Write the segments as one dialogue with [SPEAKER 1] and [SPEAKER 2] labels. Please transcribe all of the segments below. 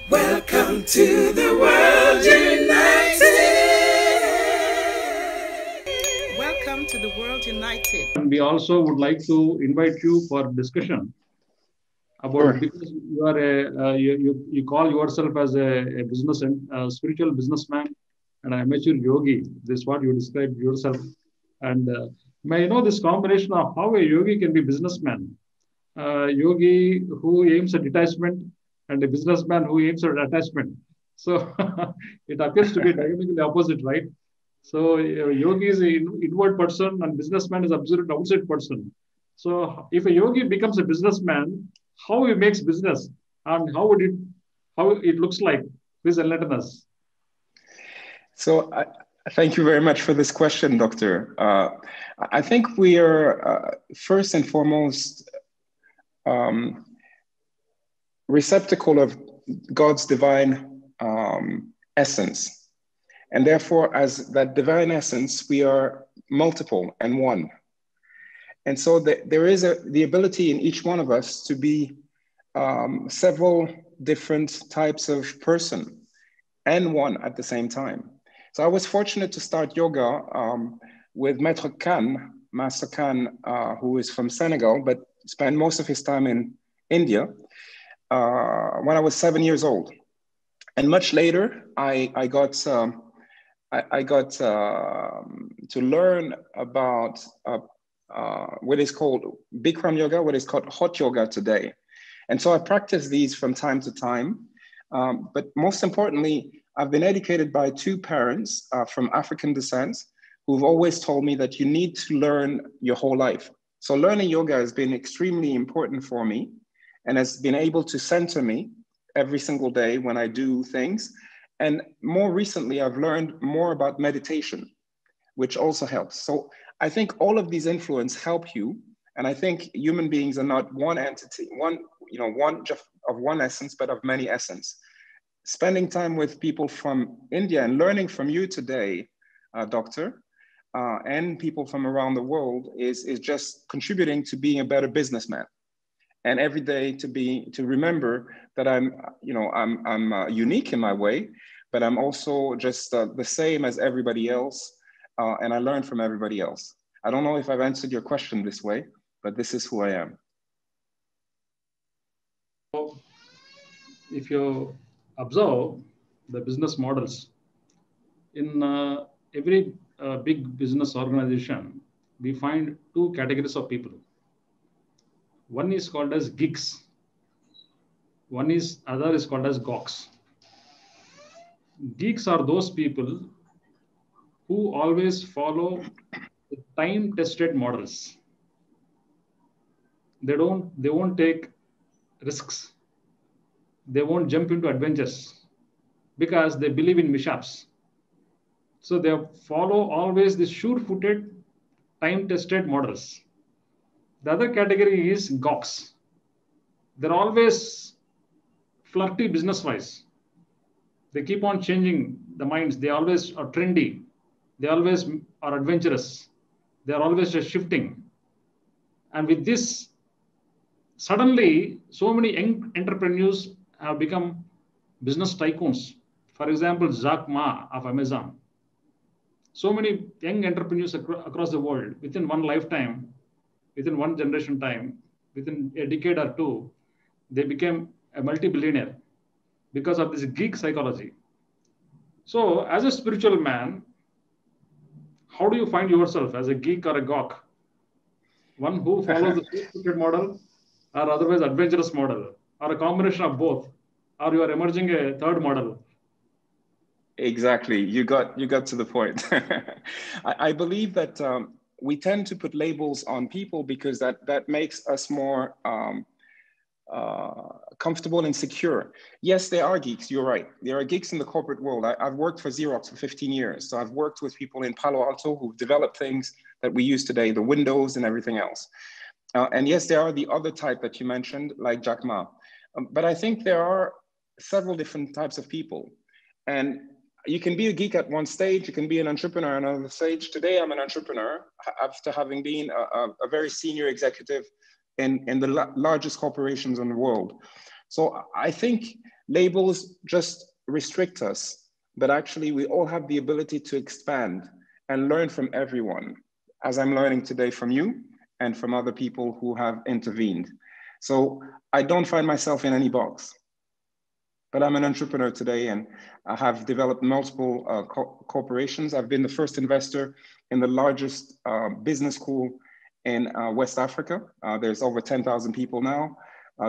[SPEAKER 1] Welcome to the World United.
[SPEAKER 2] Welcome to the World United.
[SPEAKER 3] And we also would like to invite you for discussion about, because you are you call yourself as a business and spiritual businessman and amateur yogi. This is what you describe yourself. And may I know this combination of how a yogi can be businessman, yogi who aims at detachment and a businessman who aims at attachment. So it appears to be diametrically opposite, right? So yogi is an inward person and businessman is absolute outside person. So if a yogi becomes a businessman, how he makes business and how it looks like? Please enlighten us.
[SPEAKER 4] So thank you very much for this question, Doctor. I think we are first and foremost receptacle of God's divine essence. And therefore, as that divine essence, we are multiple and one. And so there is the ability in each one of us to be several different types of person and one at the same time. So I was fortunate to start yoga with Maître Khan, Master Khan, who is from Senegal, but spent most of his time in India when I was 7 years old. And much later, I got to learn about what is called Bikram yoga, what is called hot yoga today. And so I practice these from time to time. But most importantly, I've been educated by two parents from African descent who've always told me that you need to learn your whole life. So learning yoga has been extremely important for me and has been able to center me every single day when I do things. And more recently, I've learned more about meditation, which also helps. So I think all of these influences help you. And I think human beings are not one entity, one of one essence, but of many essence. Spending time with people from India and learning from you today, Doctor, and people from around the world is just contributing to being a better businessman. And every day to remember that I'm unique in my way, but I'm also just the same as everybody else, and I learn from everybody else. I don't know if I've answered your question this way, but this is who I am.
[SPEAKER 3] If you observe the business models in every big business organization, we find two categories of people. One is called as geeks. Other is called as gawks. Geeks are those people who always follow the time-tested models. They won't take risks. They won't jump into adventures because they believe in mishaps. So they follow always the sure-footed, time-tested models. The other category is gawks. They're always flirty business-wise. They keep on changing the minds. They always are trendy. They always are adventurous. They are always just shifting. And with this, suddenly, so many young entrepreneurs have become business tycoons. For example, Jack Ma of Amazon. So many young entrepreneurs across the world, within one lifetime, within one generation time, within a decade or two, they became a multi-billionaire because of this geek psychology. So as a spiritual man, how do you find yourself as a geek or a gawk? One who follows the sure-footed model or otherwise adventurous model, or a combination of both, or you are emerging a third model?
[SPEAKER 4] Exactly, you got to the point. I believe that we tend to put labels on people because that makes us more comfortable and secure. Yes, there are geeks, you're right. There are geeks in the corporate world. I've worked for Xerox for 15 years. So I've worked with people in Palo Alto who've developed things that we use today, the Windows and everything else. And yes, there are the other type that you mentioned, like Jack Ma. But I think there are several different types of people. And you can be a geek at one stage, you can be an entrepreneur at another stage. Today, I'm an entrepreneur after having been a very senior executive in the largest corporations in the world. So I think Labels just restrict us, but actually we all have the ability to expand and learn from everyone, as I'm learning today from you and from other people who have intervened. So I don't find myself in any box, but I'm an entrepreneur today, and I have developed multiple corporations. I've been the first investor in the largest business school in West Africa. There's over 10,000 people now.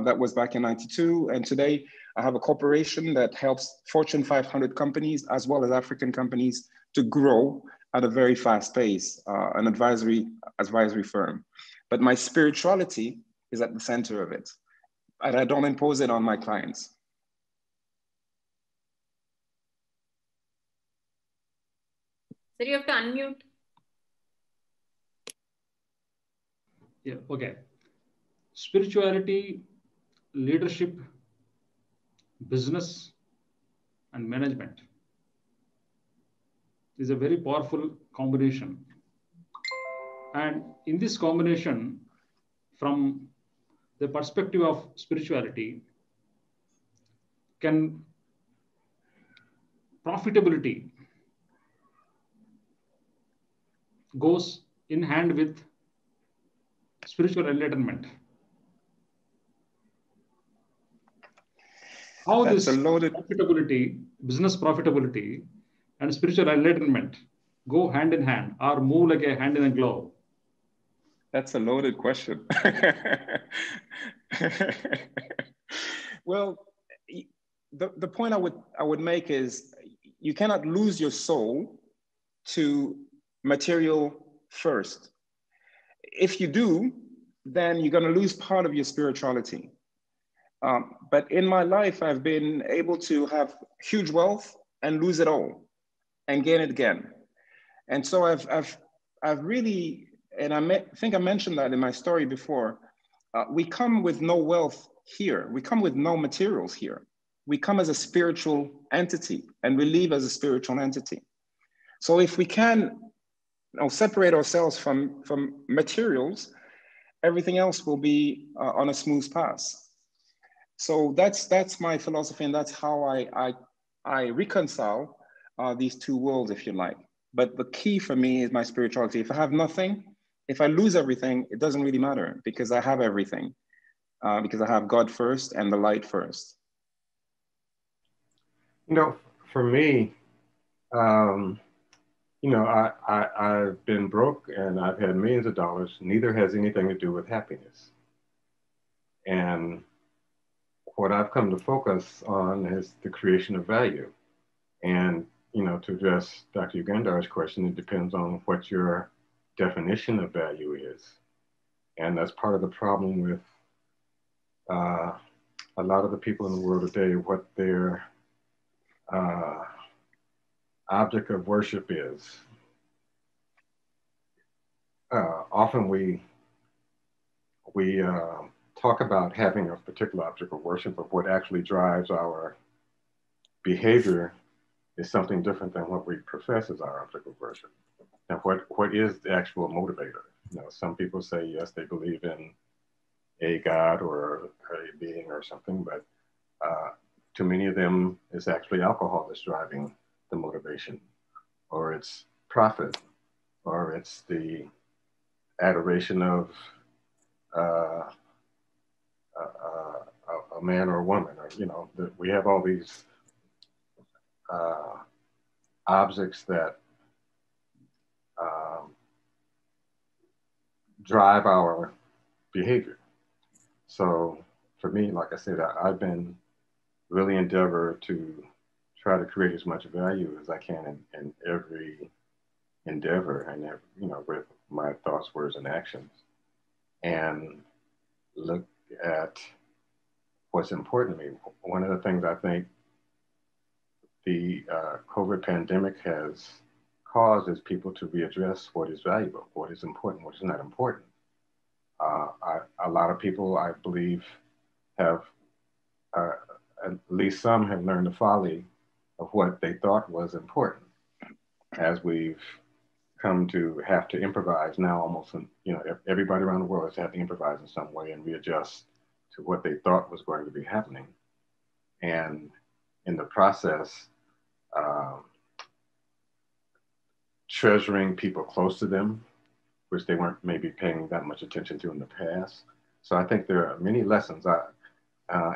[SPEAKER 4] That was back in '92. And today I have a corporation that helps Fortune 500 companies as well as African companies to grow at a very fast pace, an advisory firm. But my spirituality is at the center of it. And I don't impose it on my clients.
[SPEAKER 5] Sir, you have to unmute.
[SPEAKER 3] Yeah, okay. Spirituality, leadership, business, and management is a very powerful combination. And in this combination, from the perspective of spirituality, can profitability goes in hand with spiritual enlightenment. How
[SPEAKER 4] That's
[SPEAKER 3] this
[SPEAKER 4] a loaded
[SPEAKER 3] profitability, business profitability, and spiritual enlightenment go hand in hand or move like a hand in a glove?
[SPEAKER 4] That's a loaded question. Well, the point I would make is you cannot lose your soul to material first. If you do, then you're going to lose part of your spirituality. But in my life, I've been able to have huge wealth and lose it all and gain it again. And so I've really, and I think I mentioned that in my story before, we come with no wealth here. We come with no materials here. We come as a spiritual entity and we leave as a spiritual entity. So if we can separate ourselves from materials, everything else will be on a smooth path. So that's my philosophy, and that's how I reconcile these two worlds, if you like. But the key for me is my spirituality. If I have nothing, if I lose everything, it doesn't really matter because I have everything, because I have God first and the light first.
[SPEAKER 6] You know, for me, you know, I've been broke and I've had millions of dollars. Neither has anything to do with happiness. And what I've come to focus on is the creation of value. And, you know, to address Dr. Yugandhar's question, it depends on what your definition of value is. And that's part of the problem with a lot of the people in the world today, what their object of worship is. Often we talk about having a particular object of worship, but what actually drives our behavior is something different than what we profess as our object of worship. And what is the actual motivator? You know, some people say, yes, they believe in a God or a being or something, but to many of them, it's actually alcohol that's driving the motivation, or it's profit, or it's the adoration of a man or a woman, or, you know, we have all these objects that drive our behavior. So for me, like I said, I've been really endeavor to try to create as much value as I can in every endeavor and, you know, with my thoughts, words, and actions, and look at what's important to me. One of the things I think the COVID pandemic has caused is people to readdress what is valuable, what is important, what is not important. A lot of people, I believe, have, at least some have learned the folly of what they thought was important, as we've come to have to improvise now almost, you know, everybody around the world has had to improvise in some way and readjust to what they thought was going to be happening. and in the process, treasuring people close to them, which they weren't maybe paying that much attention to in the past. So I think there are many lessons.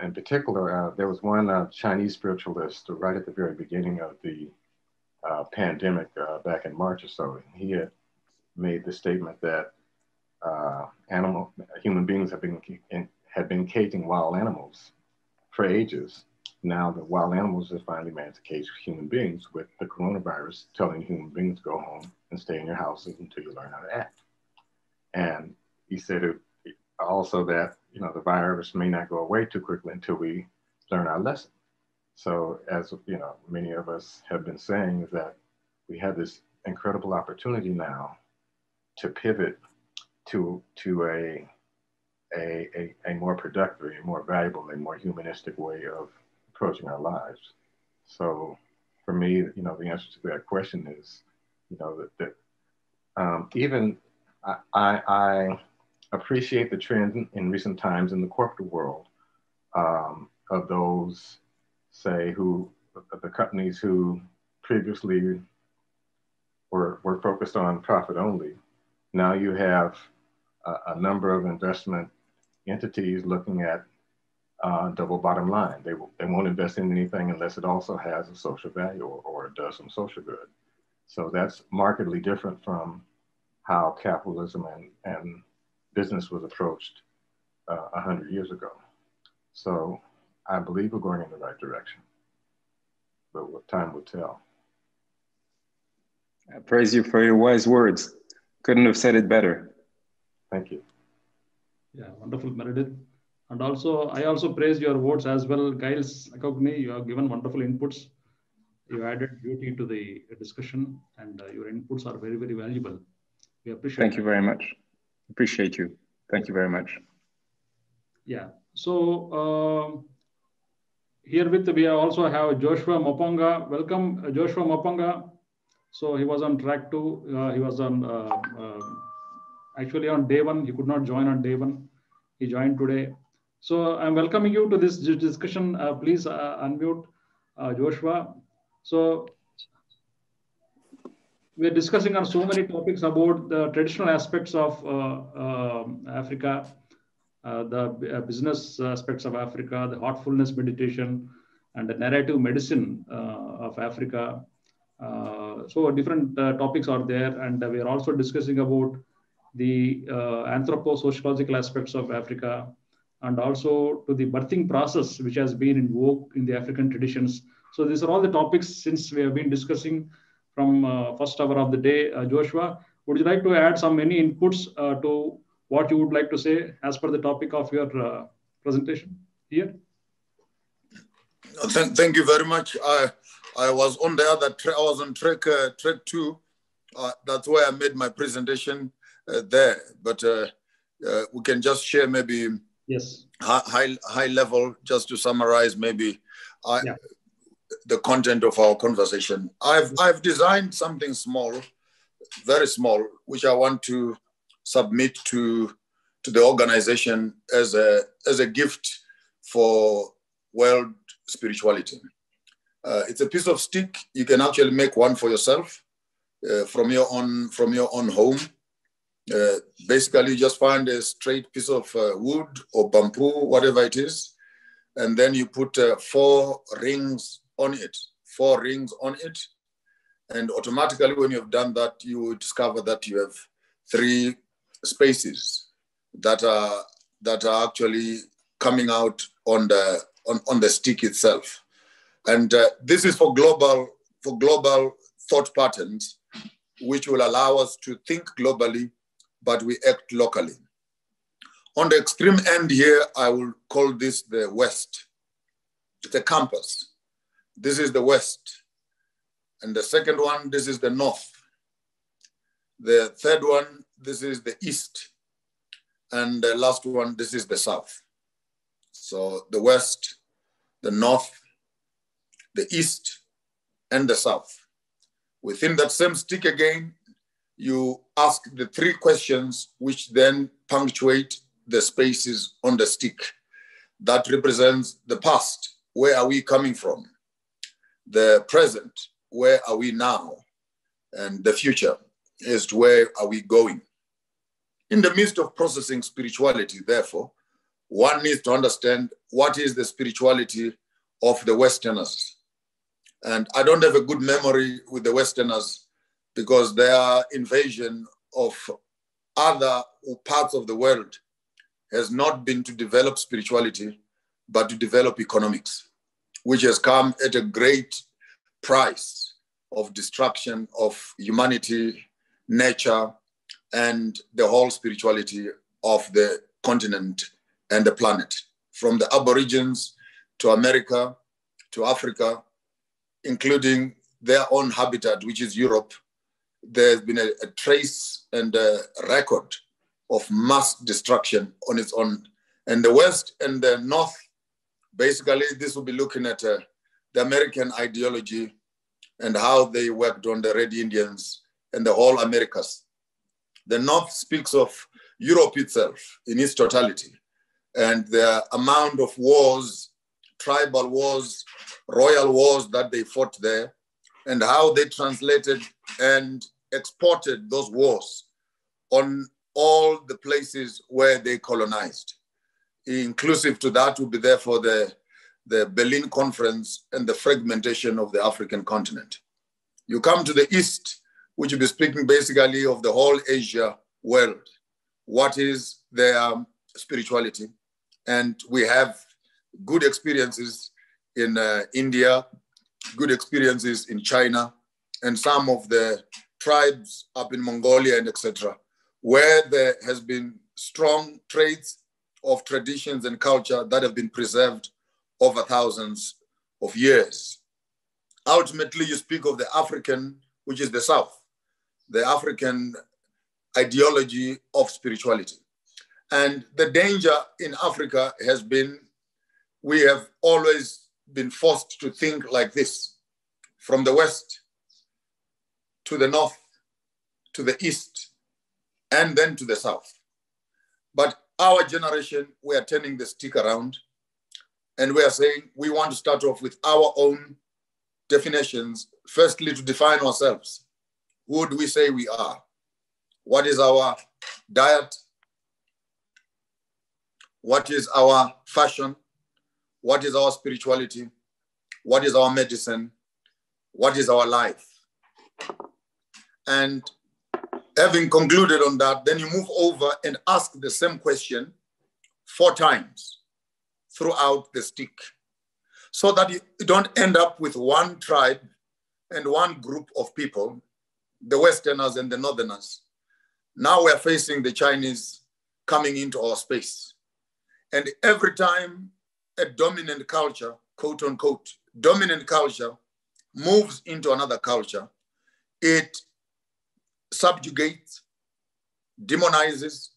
[SPEAKER 6] In particular, there was one Chinese spiritualist right at the very beginning of the pandemic back in March or so. He had made the statement that human beings had been caging wild animals for ages. Now the wild animals have finally managed to cage human beings, with the coronavirus telling human beings to go home and stay in your houses until you learn how to act. And he said also that, you know, the virus may not go away too quickly until we learn our lesson. So as you know, many of us have been saying, is that we have this incredible opportunity now to pivot to a more productive, a more valuable, a more humanistic way of approaching our lives. So for me, you know, the answer to that question is, you know, that even I appreciate the trend in recent times in the corporate world of those, say, the companies who previously were focused on profit only. Now you have a number of investment entities looking at double bottom line. They won't invest in anything unless it also has a social value or it does some social good. So that's markedly different from how capitalism and business was approached 100 years ago. So I believe we're going in the right direction, but what time will tell.
[SPEAKER 4] I praise you for your wise words. Couldn't have said it better.
[SPEAKER 6] Thank you.
[SPEAKER 3] Yeah, wonderful, Meredith. And also, I also praise your words as well, Gilles Acogny. You have given wonderful inputs. You added beauty to the discussion, and your inputs are very, very valuable. We appreciate
[SPEAKER 4] Thank you very much. Appreciate you. Thank you very much.
[SPEAKER 3] Yeah. So herewith we also have Joshua Moponga. Welcome, Joshua Moponga. So he was on track 2. He was on actually on day 1. He could not join on day 1. He joined today. So I'm welcoming you to this discussion. Please unmute Joshua. So we're discussing on so many topics about the traditional aspects of Africa, the business aspects of Africa, the heartfulness meditation, and the narrative medicine of Africa. So different topics are there, and we are also discussing about the anthropo-sociological aspects of Africa, and also to the birthing process, which has been in vogue in the African traditions. So these are all the topics since we have been discussing from first hour of the day. Joshua, would you like to add any inputs to what you would like to say as per the topic of your presentation here?
[SPEAKER 7] Thank you very much. I was on the other track. I was on track 2. That's where I made my presentation there. But we can just share maybe high level, just to summarize maybe the content of our conversation. I've designed something small, very small, which I want to submit to the organization as a gift for world spirituality. It's a piece of stick. You can actually make one for yourself from your own home. Basically, you just find a straight piece of wood or bamboo, whatever it is, and then you put 4 rings on it. 4 rings on it, and automatically, when you've done that, you will discover that you have 3 spaces that are actually coming out on the stick itself. And this is for global thought patterns, which will allow us to think globally, but we act locally. On the extreme end here, I will call this the West. It's a compass. This is the West. And the second one, this is the North. The third one, this is the East. And the last one, this is the South. So the West, the North, the East, and the South. Within that same stick again, you ask the 3 questions, which then punctuate the spaces on the stick. That represents the past, where are we coming from? The present, where are we now? And the future is to where are we going? In the midst of processing spirituality, therefore, one needs to understand what is the spirituality of the Westerners. And I don't have a good memory with the Westerners because their invasion of other parts of the world has not been to develop spirituality, but to develop economics, which has come at a great price of destruction of humanity, nature, and the whole spirituality of the continent and the planet, from the Aborigines to America, to Africa, including their own habitat, which is Europe. There's been a trace and a record of mass destruction on its own. And the West and the North, basically, this will be looking at the American ideology and how they worked on the Red Indians and the whole Americas. The North speaks of Europe itself in its totality and the amount of wars, tribal wars, royal wars that they fought there, and how they translated and exported those wars on all the places where they colonized. Inclusive to that would be therefore the Berlin Conference and the fragmentation of the African continent. You come to the East, which will be speaking basically of the whole Asia world. What is their spirituality? And we have good experiences in India, good experiences in China, and some of the tribes up in Mongolia and etc., where there has been strong traits of traditions and culture that have been preserved over thousands of years. Ultimately, you speak of the African, which is the South, the African ideology of spirituality. And the danger in Africa has been, we have always been forced to think like this, from the West to the North, to the East, and then to the South. But our generation, we are turning the stick around and we are saying we want to start off with our own definitions, firstly to define ourselves. Who do we say we are? What is our diet? What is our fashion? What is our spirituality? What is our medicine? What is our life? And having concluded on that, then you move over and ask the same question 4 times throughout the stick, so that you don't end up with one tribe and one group of people, the Westerners and the Northerners. Now we're facing the Chinese coming into our space. And every time a dominant culture, quote unquote, dominant culture moves into another culture, it subjugates, demonizes,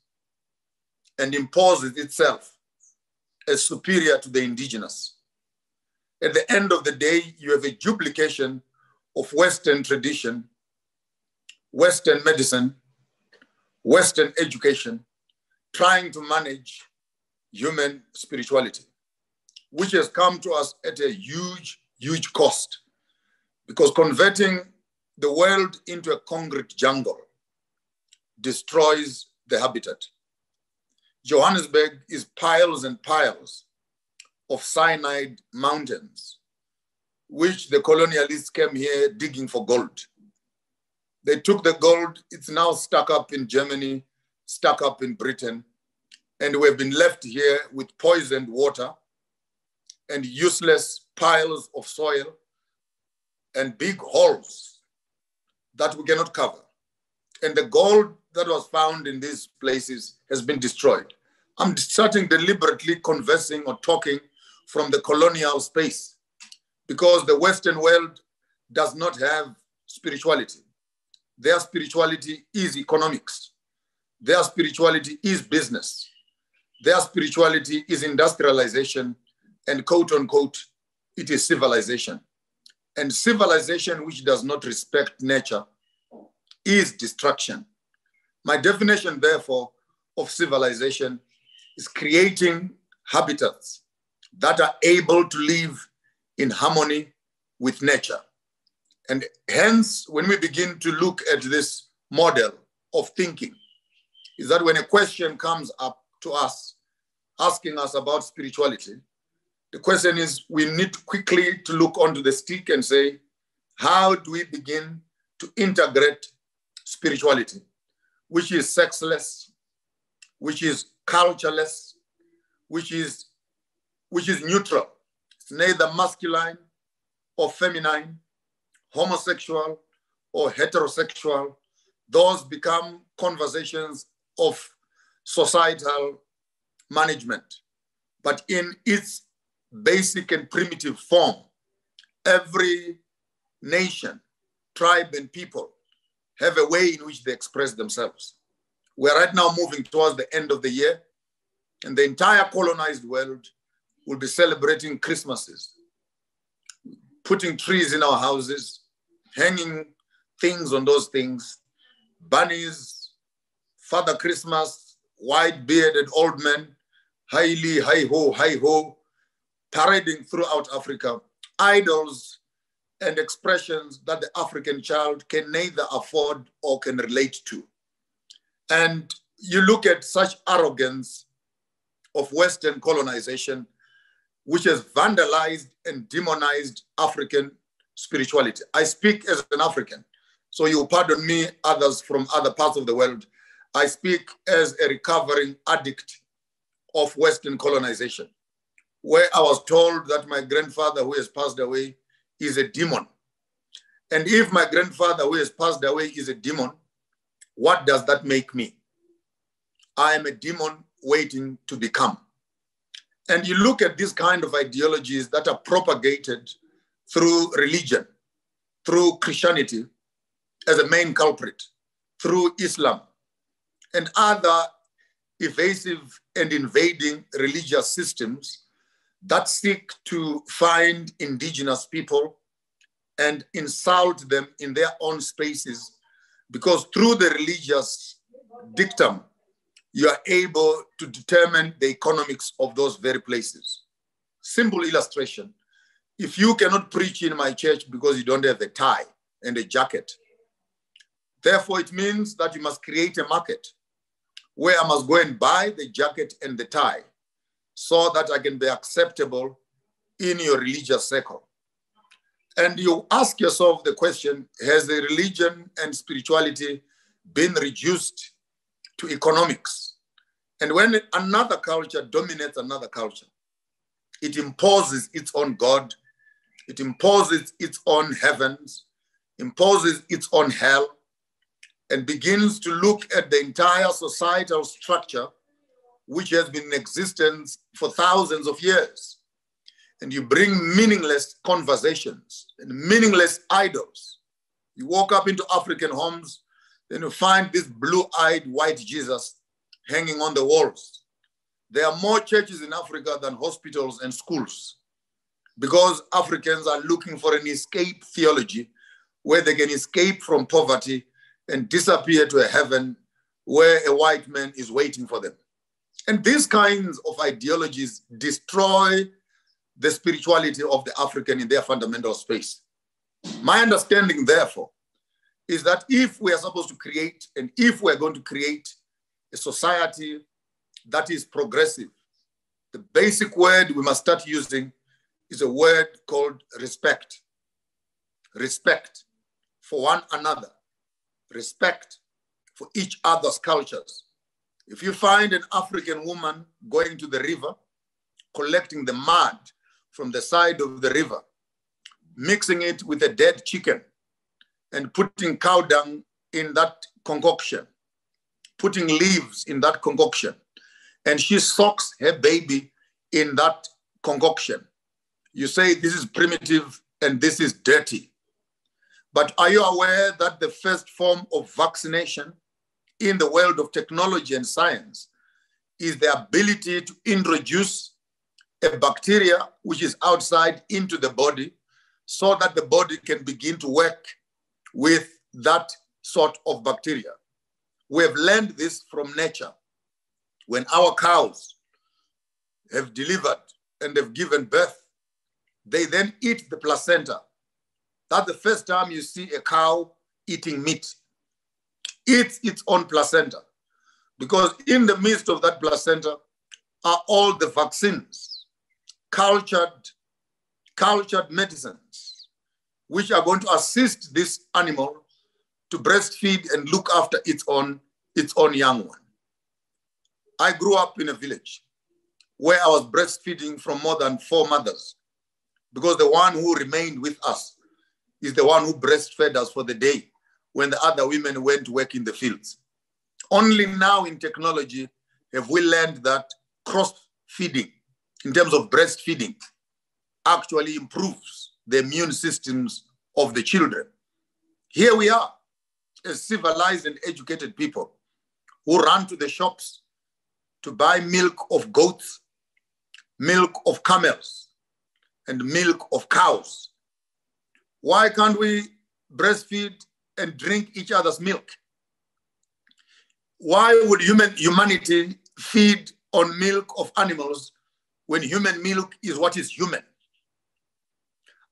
[SPEAKER 7] and imposes itself as superior to the indigenous. At the end of the day, you have a duplication of Western tradition, Western medicine, Western education, trying to manage human spirituality, which has come to us at a huge, huge cost, because converting the world into a concrete jungle destroys the habitat. Johannesburg is piles and piles of cyanide mountains, which the colonialists came here digging for gold. They took the gold, it's now stuck up in Germany, stuck up in Britain, and we've been left here with poisoned water and useless piles of soil and big holes that we cannot cover. And the gold that was found in these places has been destroyed. I'm starting deliberately conversing or talking from the colonial space, because the Western world does not have spirituality. Their spirituality is economics. Their spirituality is business. Their spirituality is industrialization, and quote unquote, it is civilization. And civilization which does not respect nature is destruction. My definition, therefore, of civilization is creating habitats that are able to live in harmony with nature. And hence, when we begin to look at this model of thinking, is that when a question comes up to us, asking us about spirituality, the question is, we need quickly to look onto the stick and say, how do we begin to integrate spirituality, which is sexless, which is cultureless, which is neutral. It's neither masculine or feminine, homosexual or heterosexual. Those become conversations of societal management. But in its basic and primitive form, every nation, tribe, and people have a way in which they express themselves. We're right now moving towards the end of the year, and the entire colonized world will be celebrating Christmases, putting trees in our houses, hanging things on those things, bunnies, Father Christmas, white-bearded old men, hi-li, hi-ho, parading throughout Africa, idols and expressions that the African child can neither afford or can relate to. And you look at such arrogance of Western colonization, which has vandalized and demonized African spirituality. I speak as an African, so you pardon me, others from other parts of the world. I speak as a recovering addict of Western colonization, where I was told that my grandfather who has passed away is a demon. And if my grandfather who has passed away is a demon, what does that make me? I am a demon waiting to become. And you look at these kind of ideologies that are propagated through religion, through Christianity as a main culprit, through Islam, and other evasive and invading religious systems that seek to find indigenous people and insult them in their own spaces, because through the religious dictum, you are able to determine the economics of those very places. Simple illustration. If you cannot preach in my church because you don't have a tie and a jacket, therefore it means that you must create a market where I must go and buy the jacket and the tie so that I can be acceptable in your religious circle. And you ask yourself the question, has the religion and spirituality been reduced to economics? And when another culture dominates another culture, it imposes its own God, it imposes its own heavens, imposes its own hell, and begins to look at the entire societal structure which has been in existence for thousands of years. And you bring meaningless conversations and meaningless idols. You walk up into African homes, then you find this blue-eyed white Jesus hanging on the walls. There are more churches in Africa than hospitals and schools, because Africans are looking for an escape theology where they can escape from poverty and disappear to a heaven where a white man is waiting for them. And these kinds of ideologies destroy the spirituality of the African in their fundamental space. My understanding, therefore, is that if we are supposed to create, and if we are going to create a society that is progressive, the basic word we must start using is a word called respect. Respect for one another. Respect for each other's cultures. If you find an African woman going to the river, collecting the mud from the side of the river, mixing it with a dead chicken, and putting cow dung in that concoction, putting leaves in that concoction, and she soaks her baby in that concoction, you say this is primitive and this is dirty. But are you aware that the first form of vaccination in the world of technology and science is the ability to introduce a bacteria which is outside into the body so that the body can begin to work with that sort of bacteria? We have learned this from nature. When our cows have delivered and have given birth, They then eat the placenta. That's the first time you see a cow eating meat. Eats its own placenta. Because in the midst of that placenta are all the vaccines, cultured medicines, which are going to assist this animal to breastfeed and look after its own young one. I grew up in a village where I was breastfeeding from more than 4 mothers, because the one who remained with us is the one who breastfed us for the day when the other women went to work in the fields. Only now in technology have we learned that cross-feeding, in terms of breastfeeding, actually improves the immune systems of the children. Here we are, as civilized and educated people who run to the shops to buy milk of goats, milk of camels, and milk of cows. Why can't we breastfeed and drink each other's milk? Why would humanity feed on milk of animals when human milk is what is human?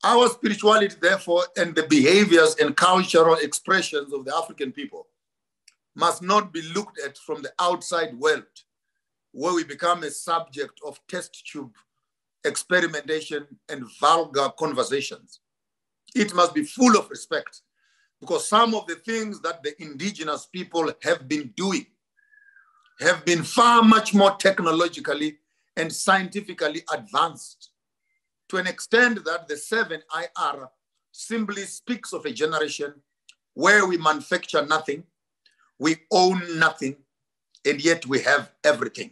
[SPEAKER 7] Our spirituality, therefore, and the behaviors and cultural expressions of the African people must not be looked at from the outside world, where we become a subject of test tube experimentation and vulgar conversations. It must be full of respect, because some of the things that the indigenous people have been doing have been far much more technologically and scientifically advanced, to an extent that the 7IR simply speaks of a generation where we manufacture nothing, we own nothing, and yet we have everything.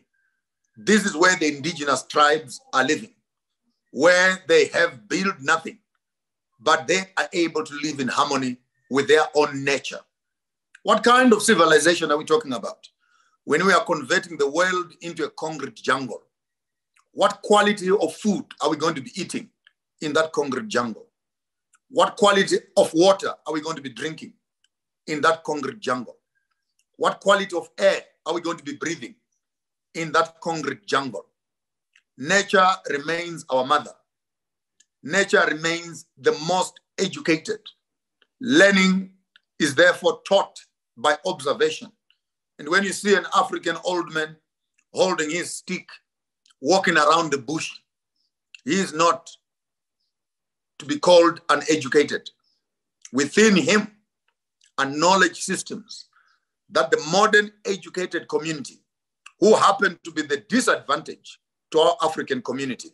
[SPEAKER 7] This is where the indigenous tribes are living, where they have built nothing, but they are able to live in harmony with their own nature. What kind of civilization are we talking about when we are converting the world into a concrete jungle? What quality of food are we going to be eating in that concrete jungle? What quality of water are we going to be drinking in that concrete jungle? What quality of air are we going to be breathing in that concrete jungle? Nature remains our mother. Nature remains the most educated. Learning is therefore taught by observation. And when you see an African old man holding his stick, walking around the bush, he is not to be called uneducated. Within him are knowledge systems that the modern educated community, who happen to be the disadvantage to our African community,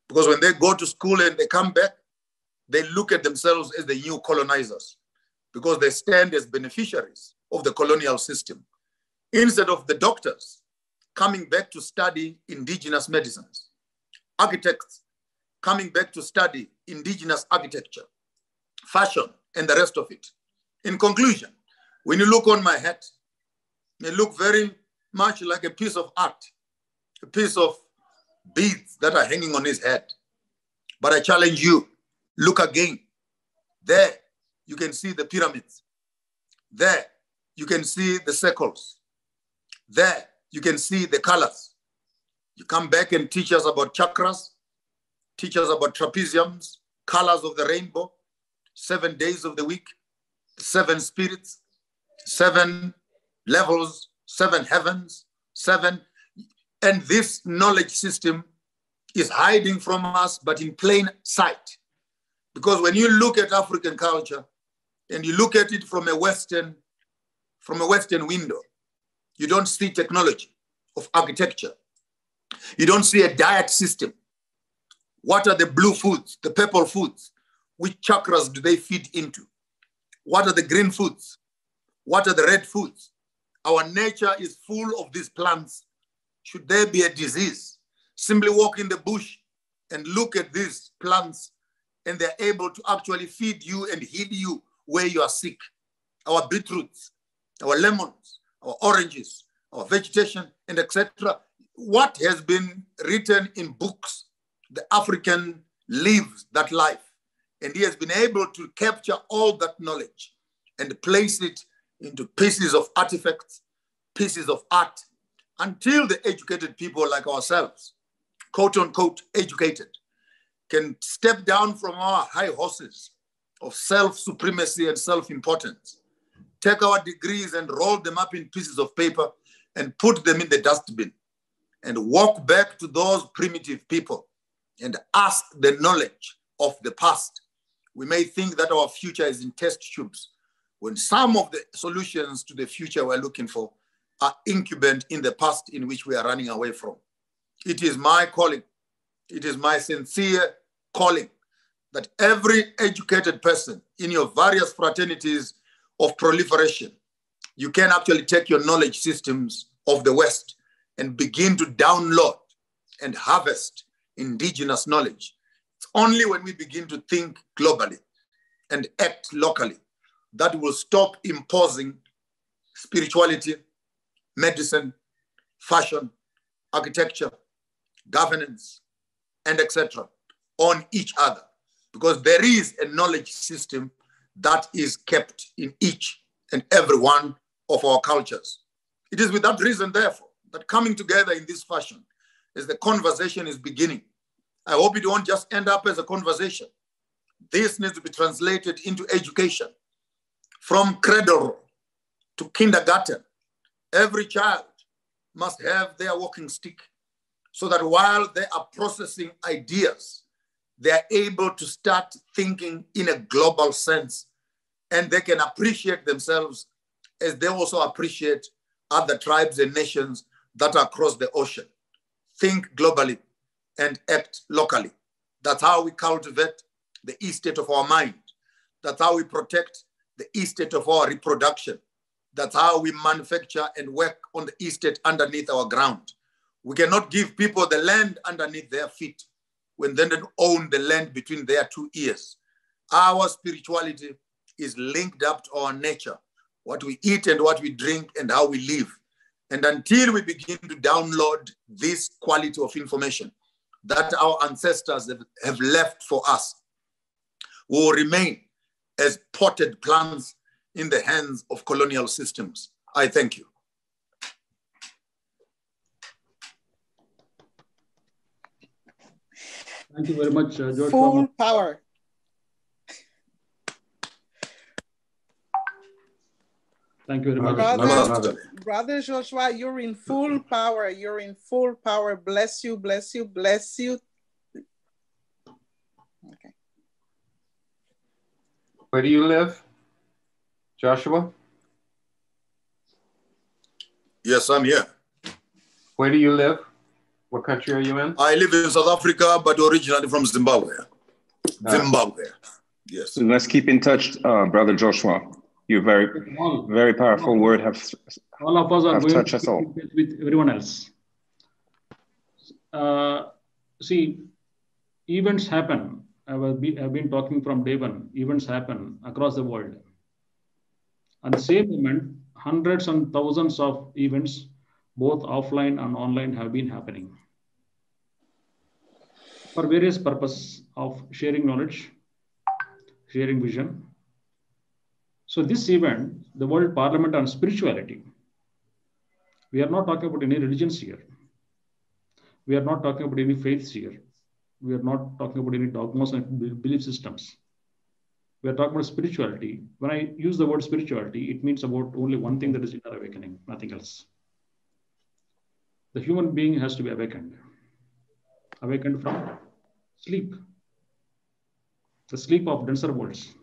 [SPEAKER 7] because when they go to school and they come back, they look at themselves as the new colonizers, because they stand as beneficiaries of the colonial system, instead of the doctors coming back to study indigenous medicines, architects coming back to study indigenous architecture, fashion, and the rest of it. In conclusion, when you look on my head, it looks very much like a piece of art, a piece of beads that are hanging on his head. But I challenge you, look again. There, you can see the pyramids. There, you can see the circles. There, you can see the colors. You come back and teach us about chakras, teach us about trapeziums, colors of the rainbow, 7 days of the week, 7 spirits, 7 levels, 7 heavens, 7. And this knowledge system is hiding from us, but in plain sight. Because when you look at African culture and you look at it from a Western window, you don't see technology of architecture. You don't see a diet system. What are the blue foods, the purple foods? Which chakras do they feed into? What are the green foods? What are the red foods? Our nature is full of these plants. Should there be a disease, simply walk in the bush and look at these plants, and they're able to actually feed you and heal you where you are sick. Our beetroots, our lemons, our oranges, our vegetation, and etc. What has been written in books, the African lives that life, and he has been able to capture all that knowledge and place it into pieces of artifacts, pieces of art, until the educated people like ourselves, quote unquote educated, can step down from our high horses of self-supremacy and self-importance, take our degrees and roll them up in pieces of paper and put them in the dustbin, and walk back to those primitive people and ask the knowledge of the past, we may think that our future is in test tubes, when some of the solutions to the future we're looking for are incumbent in the past in which we are running away from. It is my calling, it is my sincere calling that every educated person in your various fraternities of proliferation, you can actually take your knowledge systems of the West and begin to download and harvest indigenous knowledge. It's only when we begin to think globally and act locally that will stop imposing spirituality, medicine, fashion, architecture, governance, and etc. on each other. Because there is a knowledge system that is kept in each and every one of our cultures. It is with that reason, therefore, that coming together in this fashion, as the conversation is beginning, I hope it won't just end up as a conversation. This needs to be translated into education. From cradle to kindergarten, every child must have their walking stick so that while they are processing ideas, they are able to start thinking in a global sense, and they can appreciate themselves as they also appreciate other tribes and nations that are across the ocean. Think globally and act locally. That's how we cultivate the estate of our mind. That's how we protect the estate of our reproduction. That's how we manufacture and work on the estate underneath our ground. We cannot give people the land underneath their feet when they don't own the land between their two ears. Our spirituality is linked up to our nature, what we eat and what we drink and how we live. And until we begin to download this quality of information that our ancestors have left for us, we will remain as potted plants in the hands of colonial systems. I thank you.
[SPEAKER 3] Thank you very much, Joshua.
[SPEAKER 2] Full power.
[SPEAKER 3] Thank you very much.
[SPEAKER 2] Brother Joshua, you're in full power. You're in full power. Bless you, bless you, bless you. Okay.
[SPEAKER 8] Where do you live, Joshua?
[SPEAKER 7] Yes, I'm here.
[SPEAKER 8] Where do you live? What country are you in?
[SPEAKER 7] I live in South Africa, but originally from Zimbabwe. Zimbabwe, yes.
[SPEAKER 4] Let's keep in touch, Brother Joshua. You're very powerful word
[SPEAKER 3] all of us are going
[SPEAKER 4] touched us all.
[SPEAKER 3] With everyone else. See, events happen. I've been talking from day one. Events happen across the world. At the same moment, hundreds and thousands of events, both offline and online, have been happening for various purposes of sharing knowledge, sharing vision. So this event, the World Parliament on Spirituality, we are not talking about any religions here. We are not talking about any faiths here. We are not talking about any dogmas and belief systems. We are talking about spirituality. When I use the word spirituality, it means about only one thing, that is inner awakening, nothing else. The human being has to be awakened. Awakened from sleep. The sleep of denser worlds.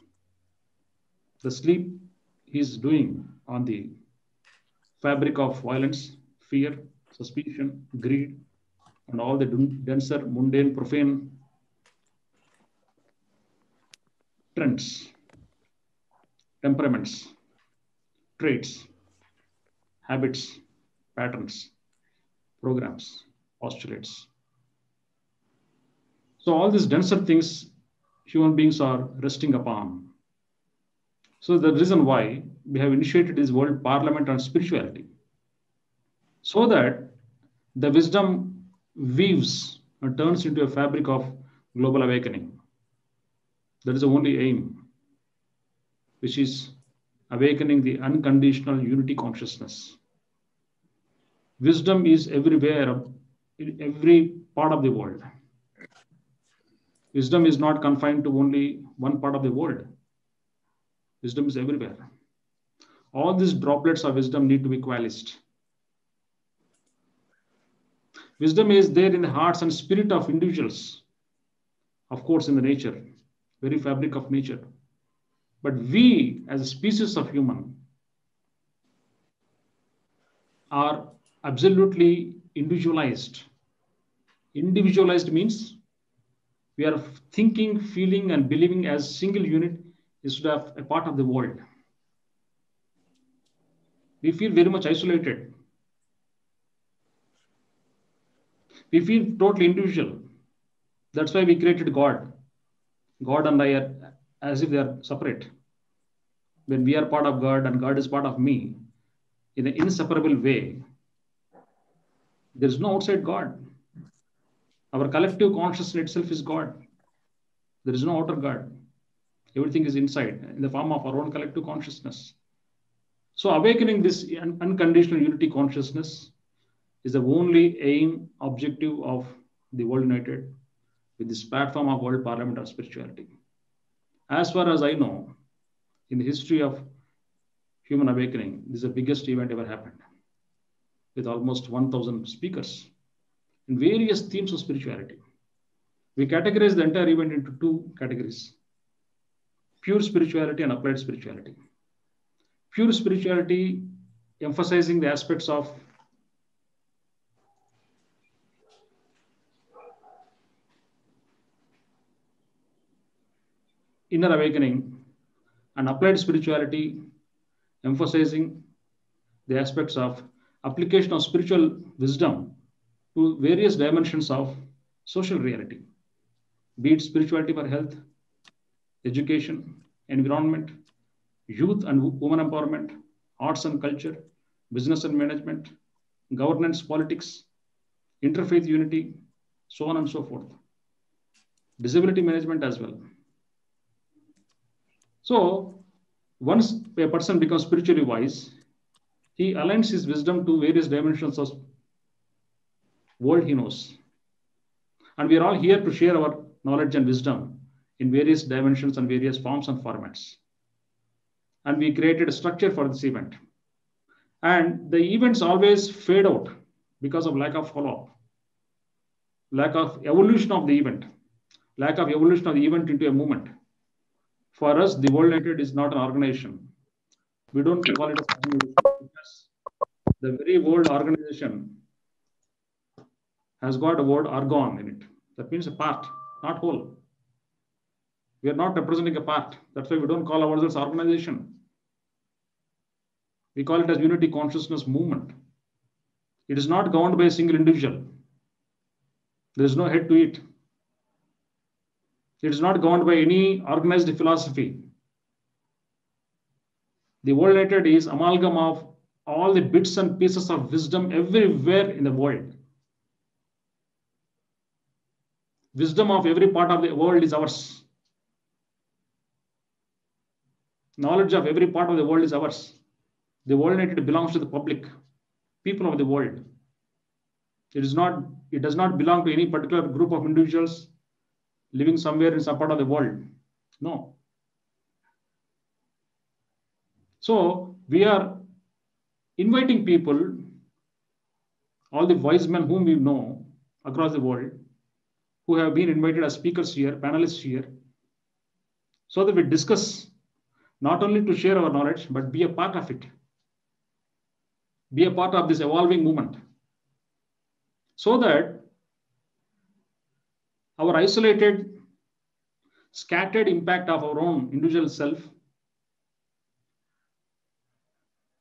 [SPEAKER 3] The sleep he's doing on the fabric of violence, fear, suspicion, greed, and all the denser, mundane, profane trends, temperaments, traits, habits, patterns, programs, postulates. So all these denser things human beings are resting upon. So the reason why we have initiated this World Parliament on Spirituality, so that the wisdom weaves and turns into a fabric of global awakening. That is the only aim, which is awakening the unconditional unity consciousness. Wisdom is everywhere, in every part of the world. Wisdom is not confined to only one part of the world. Wisdom is everywhere. All these droplets of wisdom need to be coalesced. Wisdom is there in the hearts and spirit of individuals, of course, in the nature, very fabric of nature. But we, as a species of human, are absolutely individualized. Individualized means we are thinking, feeling, and believing as single unit instead of a part of the world. We feel very much isolated. We feel totally individual. That's why we created God. God and I are as if they are separate. When we are part of God and God is part of me, in an inseparable way, there is no outside God. Our collective consciousness itself is God. There is no outer God. Everything is inside in the form of our own collective consciousness. So awakening this unconditional unity consciousness is the only aim, objective of the World United with this platform of World Parliament of Spirituality. As far as I know, in the history of human awakening, this is the biggest event ever happened, with almost 1,000 speakers in various themes of spirituality. We categorize the entire event into two categories: pure spirituality and applied spirituality. Pure spirituality emphasizing the aspects of inner awakening, and applied spirituality emphasizing the aspects of application of spiritual wisdom to various dimensions of social reality, be it spirituality for health, education, environment, youth and women empowerment, arts and culture, business and management, governance, politics, interfaith unity, so on and so forth. Disability management as well. So once a person becomes spiritually wise, he aligns his wisdom to various dimensions of world he knows. And we are all here to share our knowledge and wisdom in various dimensions and various forms and formats. And we created a structure for this event. And the events always fade out because of lack of follow-up, lack of evolution of the event, lack of evolution of the event into a movement. For us, the World United is not an organization. We don't call it a organization because the very word organization has got a word organ in it. That means a part, not whole. We are not representing a part. That's why we don't call ourselves organization. We call it as unity consciousness movement. It is not governed by a single individual. There is no head to it. It is not governed by any organized philosophy. The World United is amalgam of all the bits and pieces of wisdom everywhere in the world. Wisdom of every part of the world is ours. Knowledge of every part of the world is ours. The World United belongs to the public, people of the world. It does not belong to any particular group of individuals living somewhere in some part of the world. No. So we are inviting people, all the wise men whom we know across the world, who have been invited as speakers here, panelists here, so that we discuss, not only to share our knowledge, but be a part of it. Be a part of this evolving movement. So that our isolated, scattered impact of our own individual self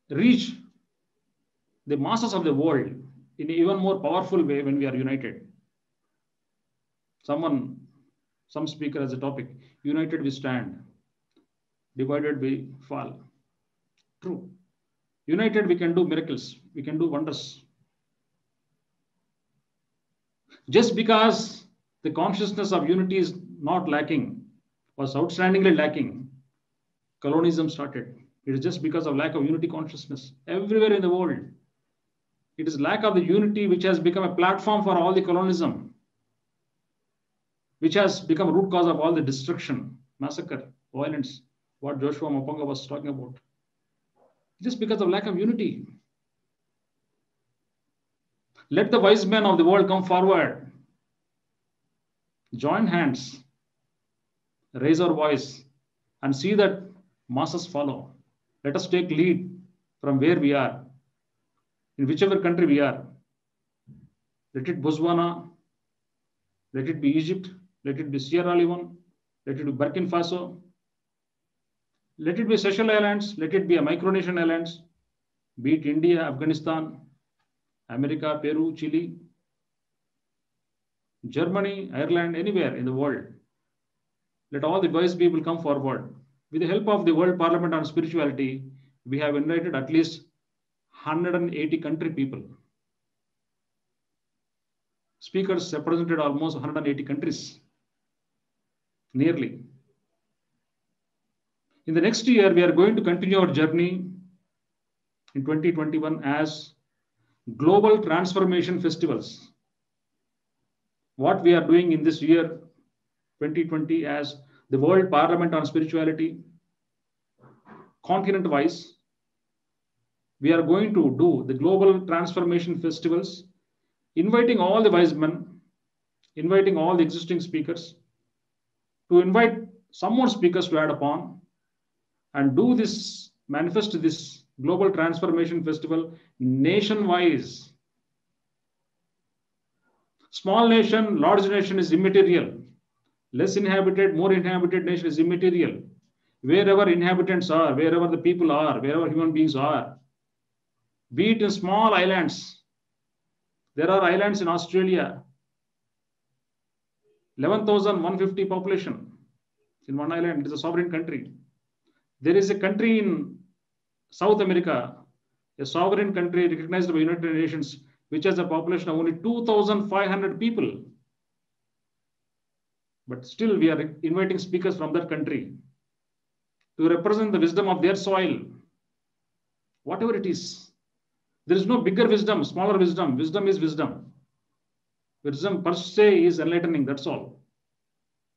[SPEAKER 3] reach the masses of the world in an even more powerful way when we are united. Some speaker has a topic: united we stand, divided we fall. True. United we can do miracles, we can do wonders. Just because the consciousness of unity is not lacking, was outstandingly lacking, colonialism started. It is just because of lack of unity consciousness everywhere in the world. It is lack of the unity which has become a platform for all the colonialism. which has become a root cause of all the destruction, massacre, violence, what Joshua Mapanga was talking about. Just because of lack of unity. Let the wise men of the world come forward. Join hands, raise our voice, and see that masses follow. Let us take lead from where we are, in whichever country we are. Let it Botswana, let it be Egypt, let it be Sierra Leone, let it be Burkina Faso, let it be Seychelles Islands, let it be a Micronesian Islands, be it India, Afghanistan, America, Peru, Chile, Germany, Ireland, anywhere in the world. Let all the wise people come forward. With the help of the World Parliament on Spirituality, we have invited at least 180 country people. Speakers represented almost 180 countries, nearly. In the next year, we are going to continue our journey in 2021 as Global Transformation Festivals. What we are doing in this year, 2020, as the World Parliament on Spirituality, continent-wise, we are going to do the Global Transformation Festivals, inviting all the wise men, inviting all the existing speakers, to invite some more speakers to add upon, and do this, manifest this Global Transformation Festival nation-wise. Small nation, large nation is immaterial. Less inhabited, more inhabited nation is immaterial. Wherever inhabitants are, wherever the people are, wherever human beings are, be it in small islands. There are islands in Australia, 11,150 population in one island. It is a sovereign country. There is a country in South America, a sovereign country recognized by United Nations, which has a population of only 2,500 people. But still, we are inviting speakers from that country to represent the wisdom of their soil. Whatever it is, there is no bigger wisdom, smaller wisdom. Wisdom is wisdom. Wisdom per se is enlightening, that's all.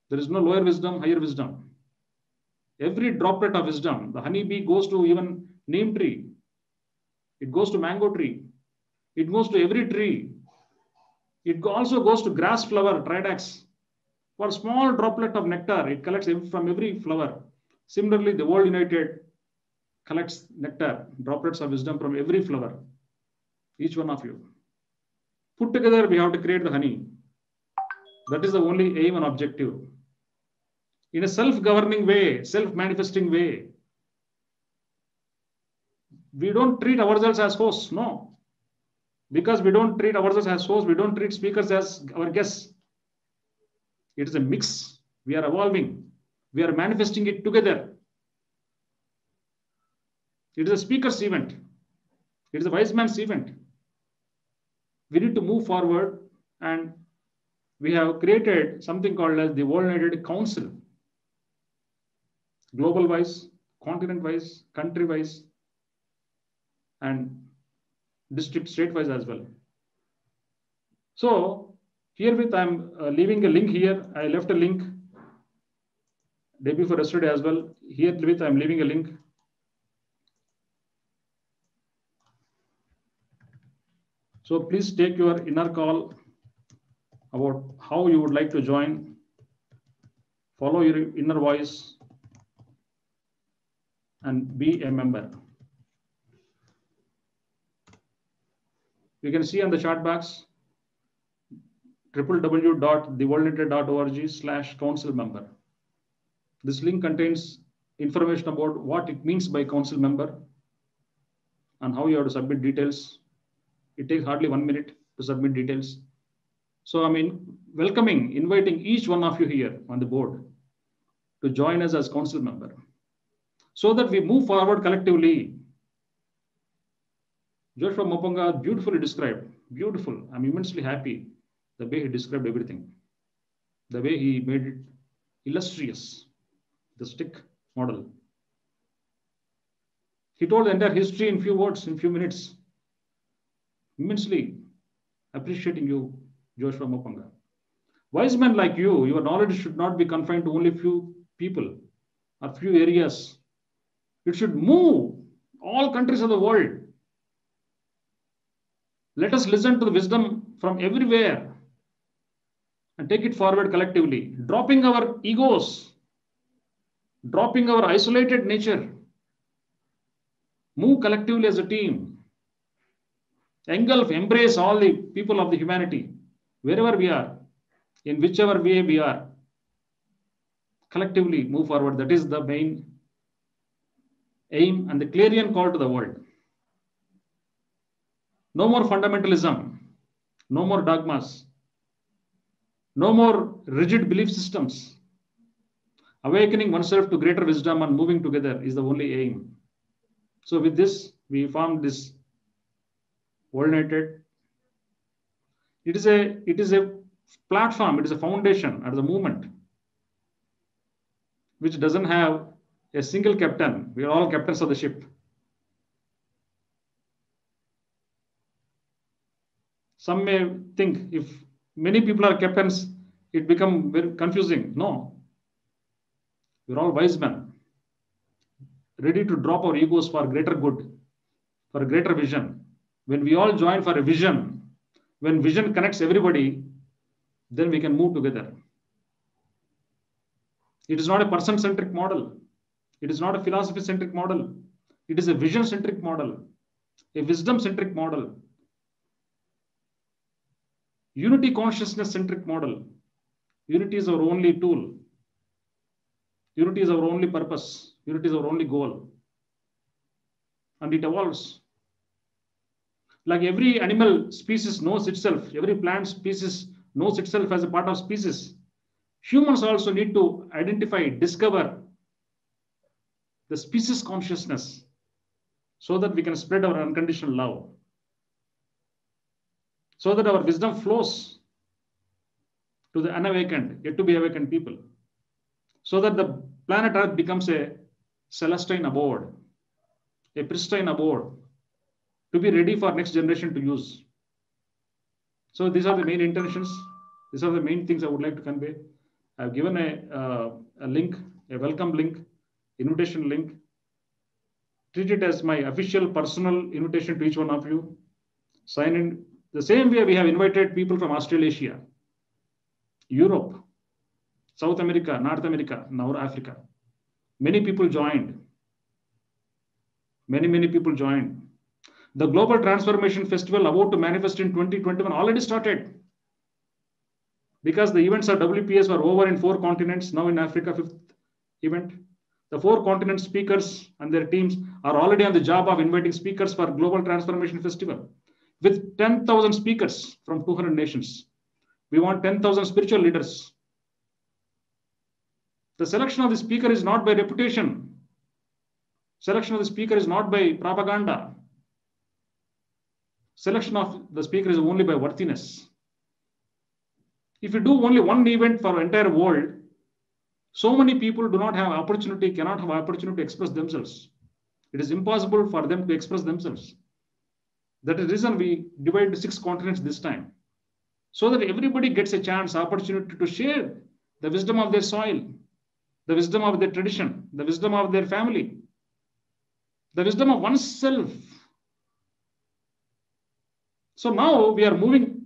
[SPEAKER 3] There is no lower wisdom, higher wisdom. Every droplet of wisdom, the honeybee goes to even neem tree. It goes to mango tree. It goes to every tree. It also goes to grass flower, tridax. For a small droplet of nectar, it collects from every flower. Similarly, the World United collects nectar, droplets of wisdom from every flower. Each one of you. Put together, we have to create the honey. That is the only aim and objective. In a self-governing way, self-manifesting way. We don't treat ourselves as hosts, no. Because we don't treat ourselves as hosts, we don't treat speakers as our guests. It is a mix. We are evolving. We are manifesting it together. It is a speaker's event. It is a wise man's event. We need to move forward, and we have created something called as the World United Council. Global-wise, continent-wise, country-wise, and district, state-wise as well. So, herewith I'm leaving a link here. I left a link day before yesterday as well. Herewith I'm leaving a link. So please take your inner call about how you would like to join. Follow your inner voice and be a member. You can see on the chat box www.theworldunited.org/council member. This link contains information about what it means by council member and how you have to submit details. It takes hardly 1 minute to submit details. So I'm inviting each one of you here on the board to join us as council member so that we move forward collectively. Joshua Mapanga beautifully described, beautiful. I'm immensely happy the way he described everything, the way he made it illustrious, the stick model. He told the entire history in few words, in few minutes. Immensely appreciating you, Joshua Mapanga. Wise men like you, your knowledge should not be confined to only few people or few areas. It should move all countries of the world. Let us listen to the wisdom from everywhere and take it forward collectively, dropping our egos, dropping our isolated nature. Move collectively as a team. Engulf, embrace all the people of the humanity, wherever we are, in whichever way we are. Collectively move forward. That is the main aim and the clarion call to the world. No more fundamentalism, no more dogmas, no more rigid belief systems. Awakening oneself to greater wisdom and moving together is the only aim. So with this, we formed this Worldunited. It is a platform, it is a foundation at the movement, which doesn't have a single captain. We are all captains of the ship. Some may think if many people are captains, it becomes very confusing. No. We're all wise men, ready to drop our egos for greater good, for a greater vision. When we all join for a vision, when vision connects everybody, then we can move together. It is not a person-centric model. It is not a philosophy-centric model. It is a vision-centric model, a wisdom-centric model, unity consciousness-centric model. Unity is our only tool. Unity is our only purpose. Unity is our only goal. And it evolves. Like every animal species knows itself, every plant species knows itself as a part of species. Humans also need to identify, discover the species consciousness so that we can spread our unconditional love. So that our wisdom flows to the unawakened, yet to be awakened people. So that the planet Earth becomes a celestine abode, a pristine abode, to be ready for next generation to use. So these are the main intentions. These are the main things I would like to convey. I've given a link, a welcome link, invitation link. Treat it as my official personal invitation to each one of you. Sign in. The same way we have invited people from Australasia, Europe, South America, North America, now Africa. Many people joined. Many people joined. The Global Transformation Festival about to manifest in 2021 already started. Because the events of WPS were over in 4 continents, now in Africa, 5th event. The 4 continent speakers and their teams are already on the job of inviting speakers for Global Transformation Festival with 10,000 speakers from 200 nations. We want 10,000 spiritual leaders. The selection of the speaker is not by reputation. Selection of the speaker is not by propaganda. Selection of the speaker is only by worthiness. If you do only one event for the entire world, so many people do not have opportunity, cannot have opportunity to express themselves. It is impossible for them to express themselves. That is the reason we divide 6 continents this time. So that everybody gets a chance, opportunity to share the wisdom of their soil, the wisdom of their tradition, the wisdom of their family, the wisdom of oneself. So now we are moving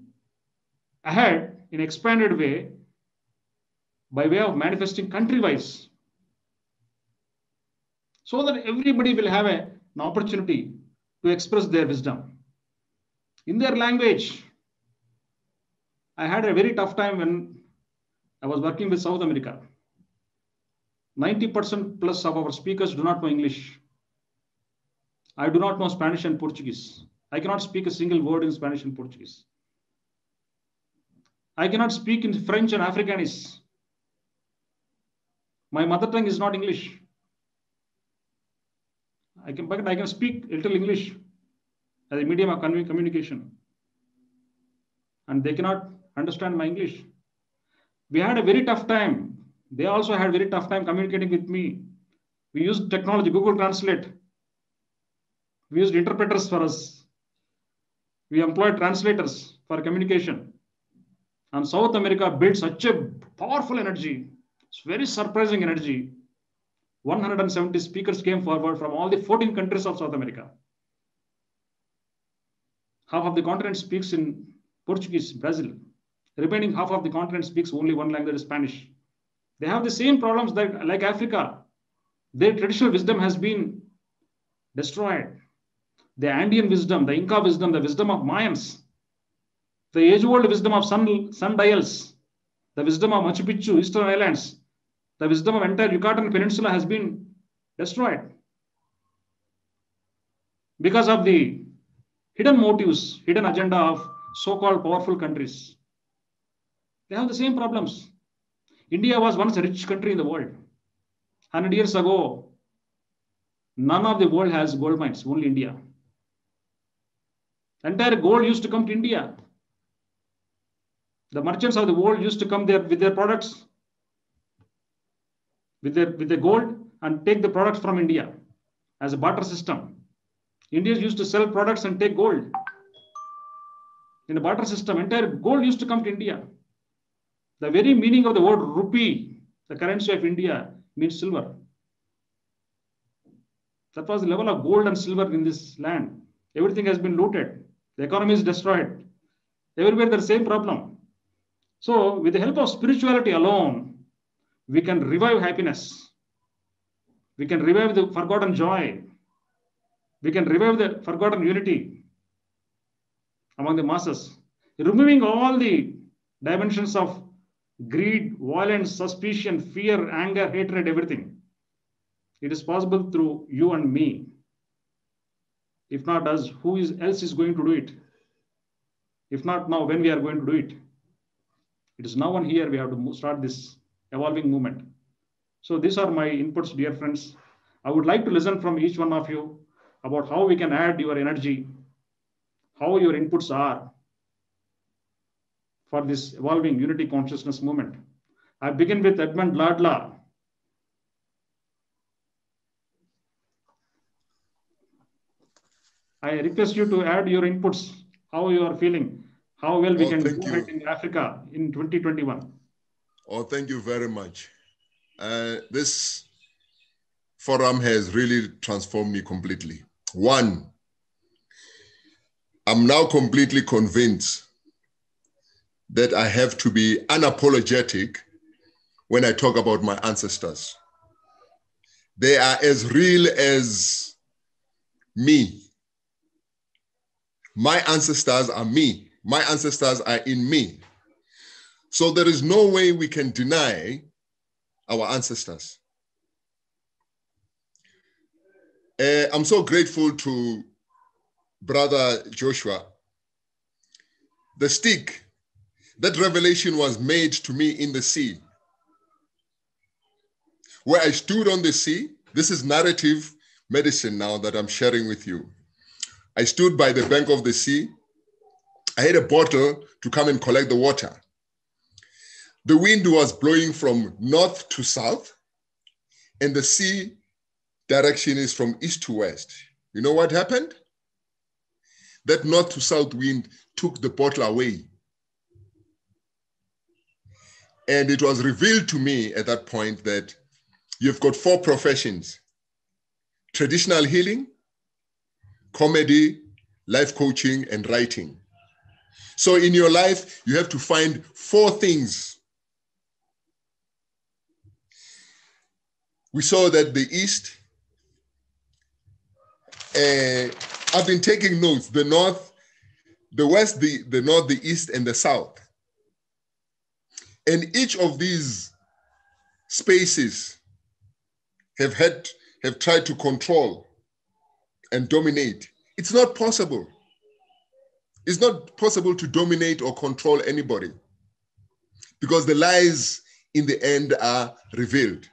[SPEAKER 3] ahead in an expanded way by way of manifesting country-wise, so that everybody will have an opportunity to express their wisdom in their language. I had a very tough time when I was working with South America. 90% plus of our speakers do not know English. I do not know Spanish and Portuguese. I cannot speak a single word in Spanish and Portuguese. I cannot speak in French and Afrikaans. My mother tongue is not English. I can speak a little English as a medium of communication. And they cannot understand my English. We had a very tough time. They also had a very tough time communicating with me. We used technology, Google Translate. We used interpreters for us. We employed translators for communication And South America built such a powerful energy. It's very surprising energy. 170 speakers came forward from all the 14 countries of South America. Half of the continent speaks in Portuguese, Brazil. Remaining half of the continent speaks only one language, Spanish. They have the same problems like Africa. Their traditional wisdom has been destroyed. The Andean wisdom, the Inca wisdom, the wisdom of Mayans, the age-old wisdom of sundials, the wisdom of Machu Picchu, Eastern Islands, the wisdom of entire Yucatan Peninsula has been destroyed because of the hidden motives, hidden agenda of so-called powerful countries. They have the same problems. India was once a rich country in the world. 100 years ago, none of the world has gold mines, only India. Entire gold used to come to India. The merchants of the world used to come there with their products, with the gold, and take the products from India as a barter system. Indians used to sell products and take gold. In a barter system, entire gold used to come to India. The very meaning of the word rupee, the currency of India, means silver. That was the level of gold and silver in this land. Everything has been looted. The economy is destroyed. Everywhere the same problem. So with the help of spirituality alone, we can revive happiness. We can revive the forgotten joy. We can revive the forgotten unity among the masses, removing all the dimensions of greed, violence, suspicion, fear, anger, hatred, everything. It is possible through you and me. If not us, who else is going to do it? If not now, when we are going to do it? It is now and here we have to start this evolving movement. So these are my inputs, dear friends. I would like to listen from each one of you about how we can add your energy, how your inputs are for this evolving unity consciousness movement. I begin with Edmund Ladla. I request you to add your inputs, how you are feeling, how well we can do it in Africa in 2021.
[SPEAKER 9] Oh, thank you very much. This forum has really transformed me completely. One, I'm now completely convinced that I have to be unapologetic when I talk about my ancestors. They are as real as me. My ancestors are me. My ancestors are in me. So there is no way we can deny our ancestors. I'm so grateful to Brother Joshua. The stick, that revelation was made to me in the sea. Where I stood on the sea, this is narrative medicine now that I'm sharing with you. I stood by the bank of the sea. I had a bottle to come and collect the water. The wind was blowing from north to south, and the sea direction is from east to west. You know what happened? That north to south wind took the bottle away. And it was revealed to me at that point that you've got 4 professions: traditional healing, comedy, life coaching, and writing. So in your life, you have to find 4 things. We saw that the East, I've been taking notes, the North, the West, the North, the East, and the South. And each of these spaces have tried to control and dominate. It's not possible. It's not possible to dominate or control anybody because the lies in the end are revealed.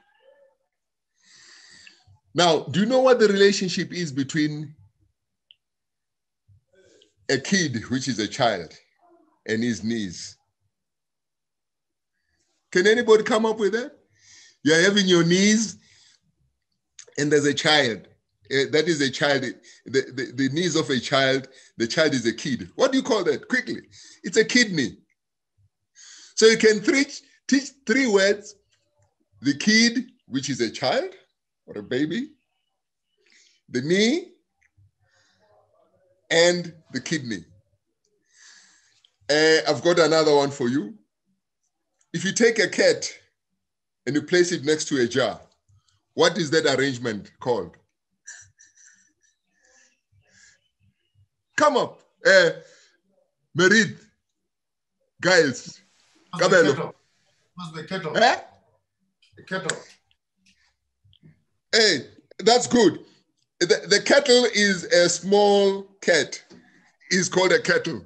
[SPEAKER 9] Now, do you know what the relationship is between a kid, which is a child, and his niece? Can anybody come up with that? You're having your niece, and there's a child. That is a child, the niece of a child, the child is a kid. What do you call that? Quickly. It's a kidney. So you can teach 3 words: the kid, which is a child or a baby, the knee, and the kidney. I've got another one for you. If you take a cat and you place it next to a jar, what is that arrangement called? Come up. Merid, Giles, Cabello.
[SPEAKER 7] Must be kettle.
[SPEAKER 9] Eh?
[SPEAKER 7] Kettle.
[SPEAKER 9] Hey, that's good. The kettle is a small cat. It's called a kettle.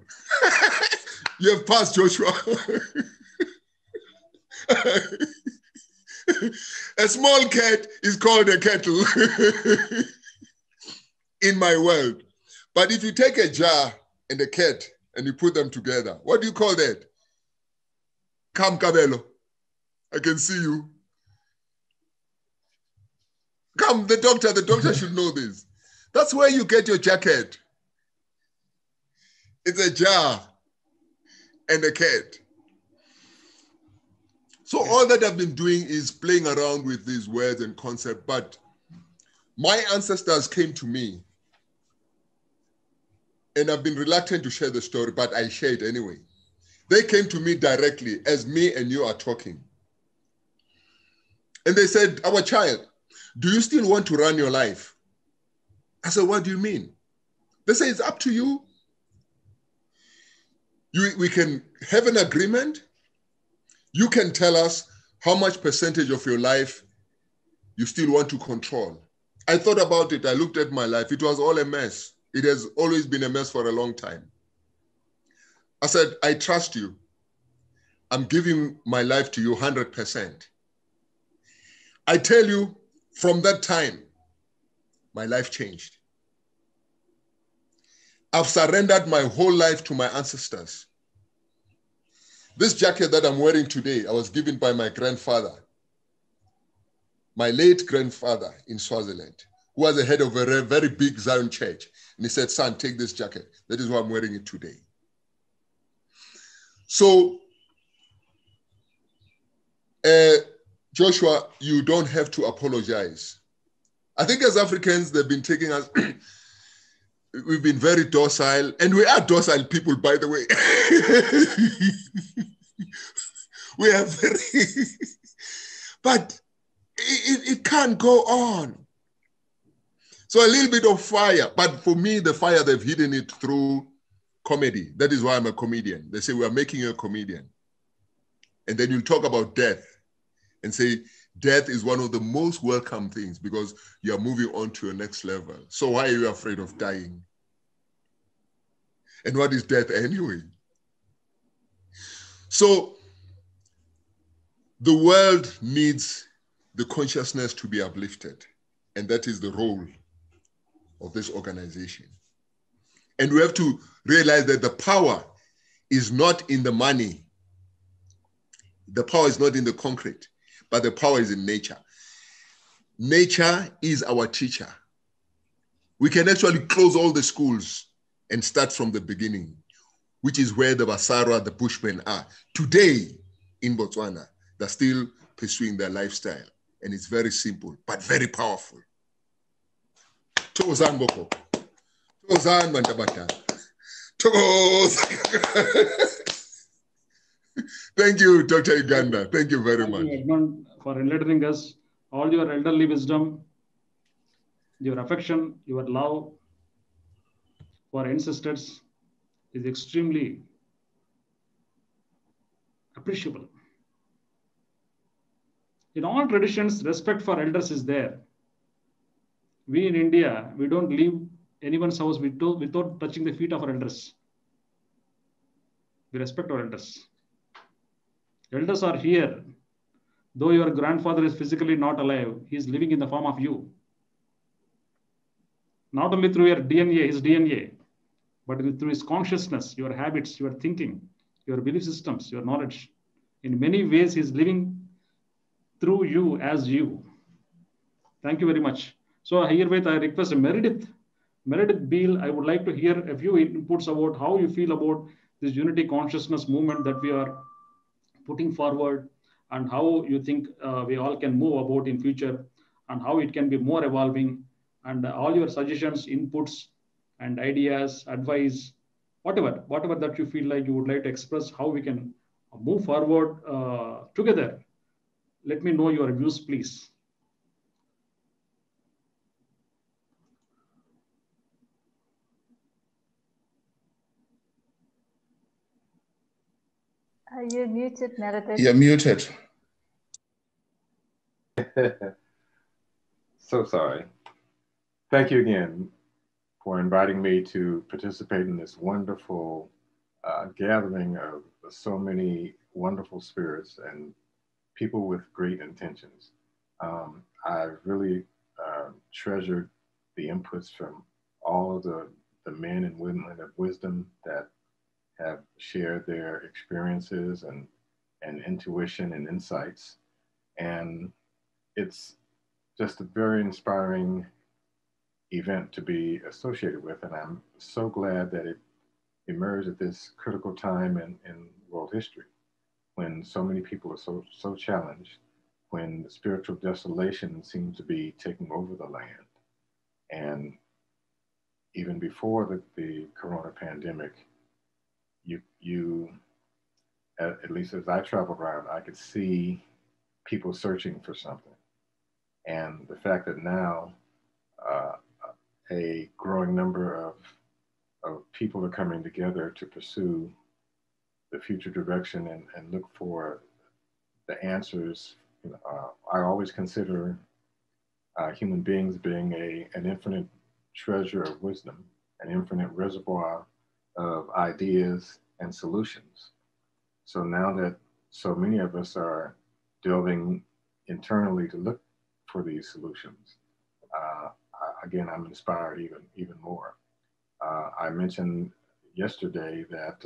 [SPEAKER 9] You have passed, Joshua. A small cat is called a kettle in my world. But if you take a jar and a cat and you put them together, what do you call that? Come, Cabello. I can see you. Come, the doctor should know this. That's where you get your jacket. It's a jar and a cat. So all that I've been doing is playing around with these words and concepts, but my ancestors came to me, and I've been reluctant to share the story, but I share it anyway. They came to me directly as me and you are talking. And they said, our child, do you still want to run your life? I said, what do you mean? They say, it's up to you. We can have an agreement. You can tell us how much percentage of your life you still want to control. I thought about it. I looked at my life. It was all a mess. It has always been a mess for a long time. I said, I trust you. I'm giving my life to you 100%. I tell you, from that time, my life changed. I've surrendered my whole life to my ancestors. This jacket that I'm wearing today, I was given by my grandfather, my late grandfather in Swaziland, who was the head of a very big Zion church. And he said, son, take this jacket. That is why I'm wearing it today. So, Joshua, you don't have to apologize. I think as Africans, they've been taking us, we've been very docile, and we are docile people, by the way. We are very, but it can't go on. So a little bit of fire, but for me, the fire, they've hidden it through comedy. That is why I'm a comedian. They say, we are making you a comedian. And then you'll talk about death and say, death is one of the most welcome things because you are moving on to your next level. So why are you afraid of dying? And what is death anyway? So the world needs the consciousness to be uplifted. And that is the role of this organization. And we have to realize that the power is not in the money. The power is not in the concrete, but the power is in nature. Nature is our teacher. We can actually close all the schools and start from the beginning, which is where the Basara, the Bushmen are. Today in Botswana, they're still pursuing their lifestyle. And it's very simple, but very powerful. Tozan Boko. Tozan Bantabata. Thank you, Dr. Yugandhar. Thank you very much.
[SPEAKER 3] Thank you, Edmund, for enlightening us. All your elderly wisdom, your affection, your love for ancestors is extremely appreciable. In all traditions, respect for elders is there. We in India, we don't leave anyone's house without touching the feet of our elders. We respect our elders. Elders are here. Though your grandfather is physically not alive, he is living in the form of you. Not only through your DNA, his DNA, but through his consciousness, your habits, your thinking, your belief systems, your knowledge. In many ways, he is living through you as you. Thank you very much. So herewith I request Meredith Beale, I would like to hear a few inputs about how you feel about this unity consciousness movement that we are putting forward, and how you think we all can move about in future, and how it can be more evolving, and all your suggestions, inputs, and ideas, advice, whatever that you feel like you would like to express, how we can move forward together. Let me know your views, please.
[SPEAKER 10] You're muted, Meredith.
[SPEAKER 9] You're muted.
[SPEAKER 6] So sorry. Thank you again for inviting me to participate in this wonderful gathering of so many wonderful spirits and people with great intentions. I've really treasured the inputs from all of the men and women of wisdom that have shared their experiences and intuition and insights. And it's just a very inspiring event to be associated with. And I'm so glad that it emerged at this critical time in world history, when so many people are so challenged, when spiritual desolation seems to be taking over the land. And even before the corona pandemic, you at least as I traveled around, I could see people searching for something. And the fact that now a growing number of people are coming together to pursue the future direction and look for the answers. I always consider human beings being an infinite treasure of wisdom, an infinite reservoir of ideas and solutions. So now that so many of us are delving internally to look for these solutions, again, I'm inspired even more. I mentioned yesterday that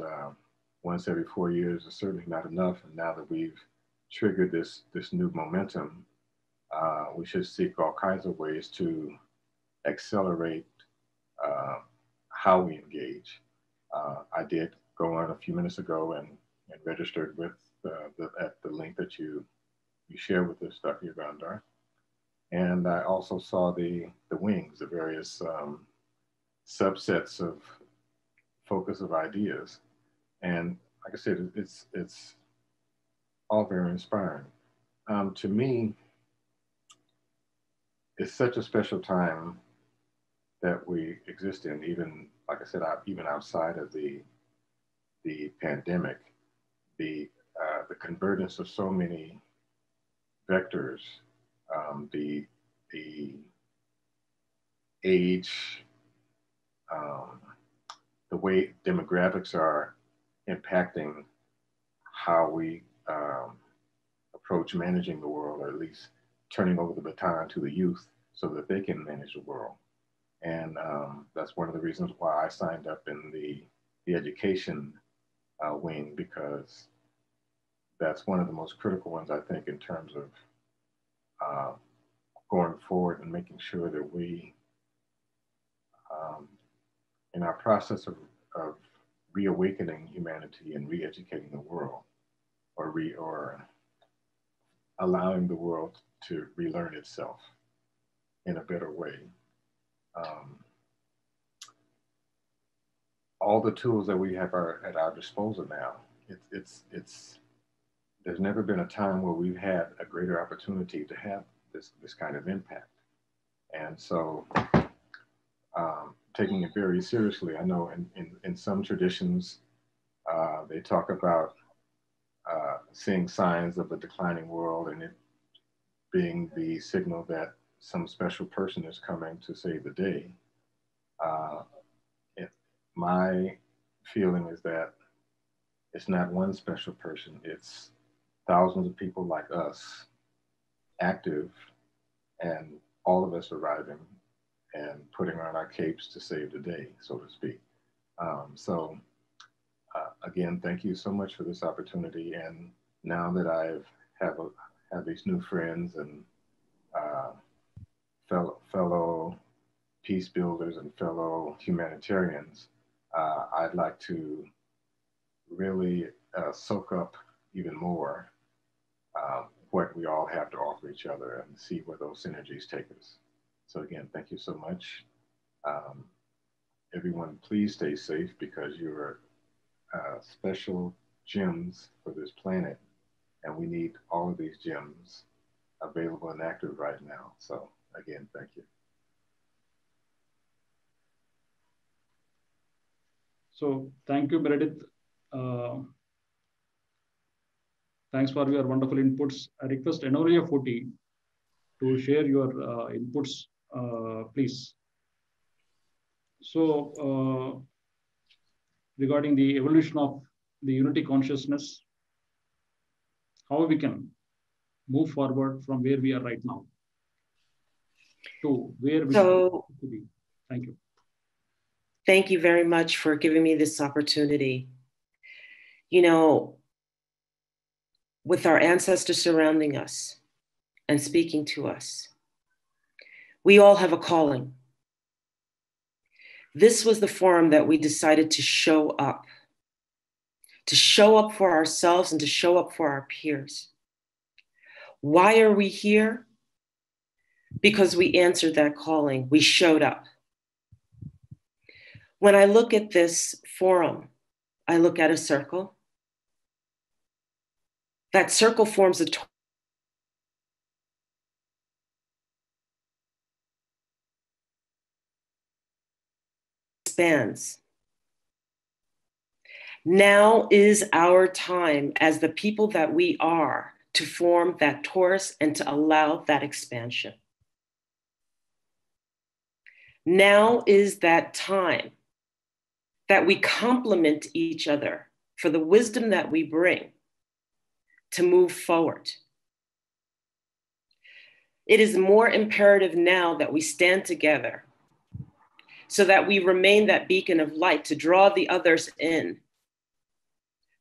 [SPEAKER 6] once every 4 years is certainly not enough, and now that we've triggered this new momentum, we should seek all kinds of ways to accelerate how we engage. I did go on a few minutes ago and registered with at the link that you shared with us, Dr. Yugandhar. And I also saw the wings, the various subsets of focus of ideas. And like I said, it's all very inspiring. To me, it's such a special time that we exist in, even, like I said, even outside of the pandemic, the convergence of so many vectors, the age, the way demographics are impacting how we approach managing the world, or at least turning over the baton to the youth so that they can manage the world. And that's one of the reasons why I signed up in the education wing, because that's one of the most critical ones, I think, in terms of going forward and making sure that we, in our process of reawakening humanity and re-educating the world, or allowing the world to relearn itself in a better way. All the tools that we have are at our disposal now. There's never been a time where we've had a greater opportunity to have this kind of impact. And so taking it very seriously, I know in some traditions, they talk about seeing signs of a declining world and it being the signal that some special person is coming to save the day. My feeling is that it's not one special person, it's thousands of people like us, active, and all of us arriving and putting on our capes to save the day, so to speak. Again, thank you so much for this opportunity. And now that I have these new friends and fellow peace builders and fellow humanitarians, I'd like to really soak up even more what we all have to offer each other and see where those synergies take us. So again, thank you so much. Everyone, please stay safe because you're special gems for this planet. And we need all of these gems available and active right now. So again, thank you.
[SPEAKER 3] So thank you, Meredith. Thanks for your wonderful inputs. I request Enoria 40 to share your inputs, please. So regarding the evolution of the unity consciousness, how we can move forward from where we are right now to where we should be. Thank you.
[SPEAKER 11] Thank you very much for giving me this opportunity. You know, with our ancestors surrounding us and speaking to us, we all have a calling. This was the forum that we decided to show up for ourselves and to show up for our peers. Why are we here? Because we answered that calling. We showed up. When I look at this forum, I look at a circle. That circle forms a expands. Now is our time as the people that we are to form that torus and to allow that expansion. Now is that time that we complement each other for the wisdom that we bring to move forward. It is more imperative now that we stand together so that we remain that beacon of light to draw the others in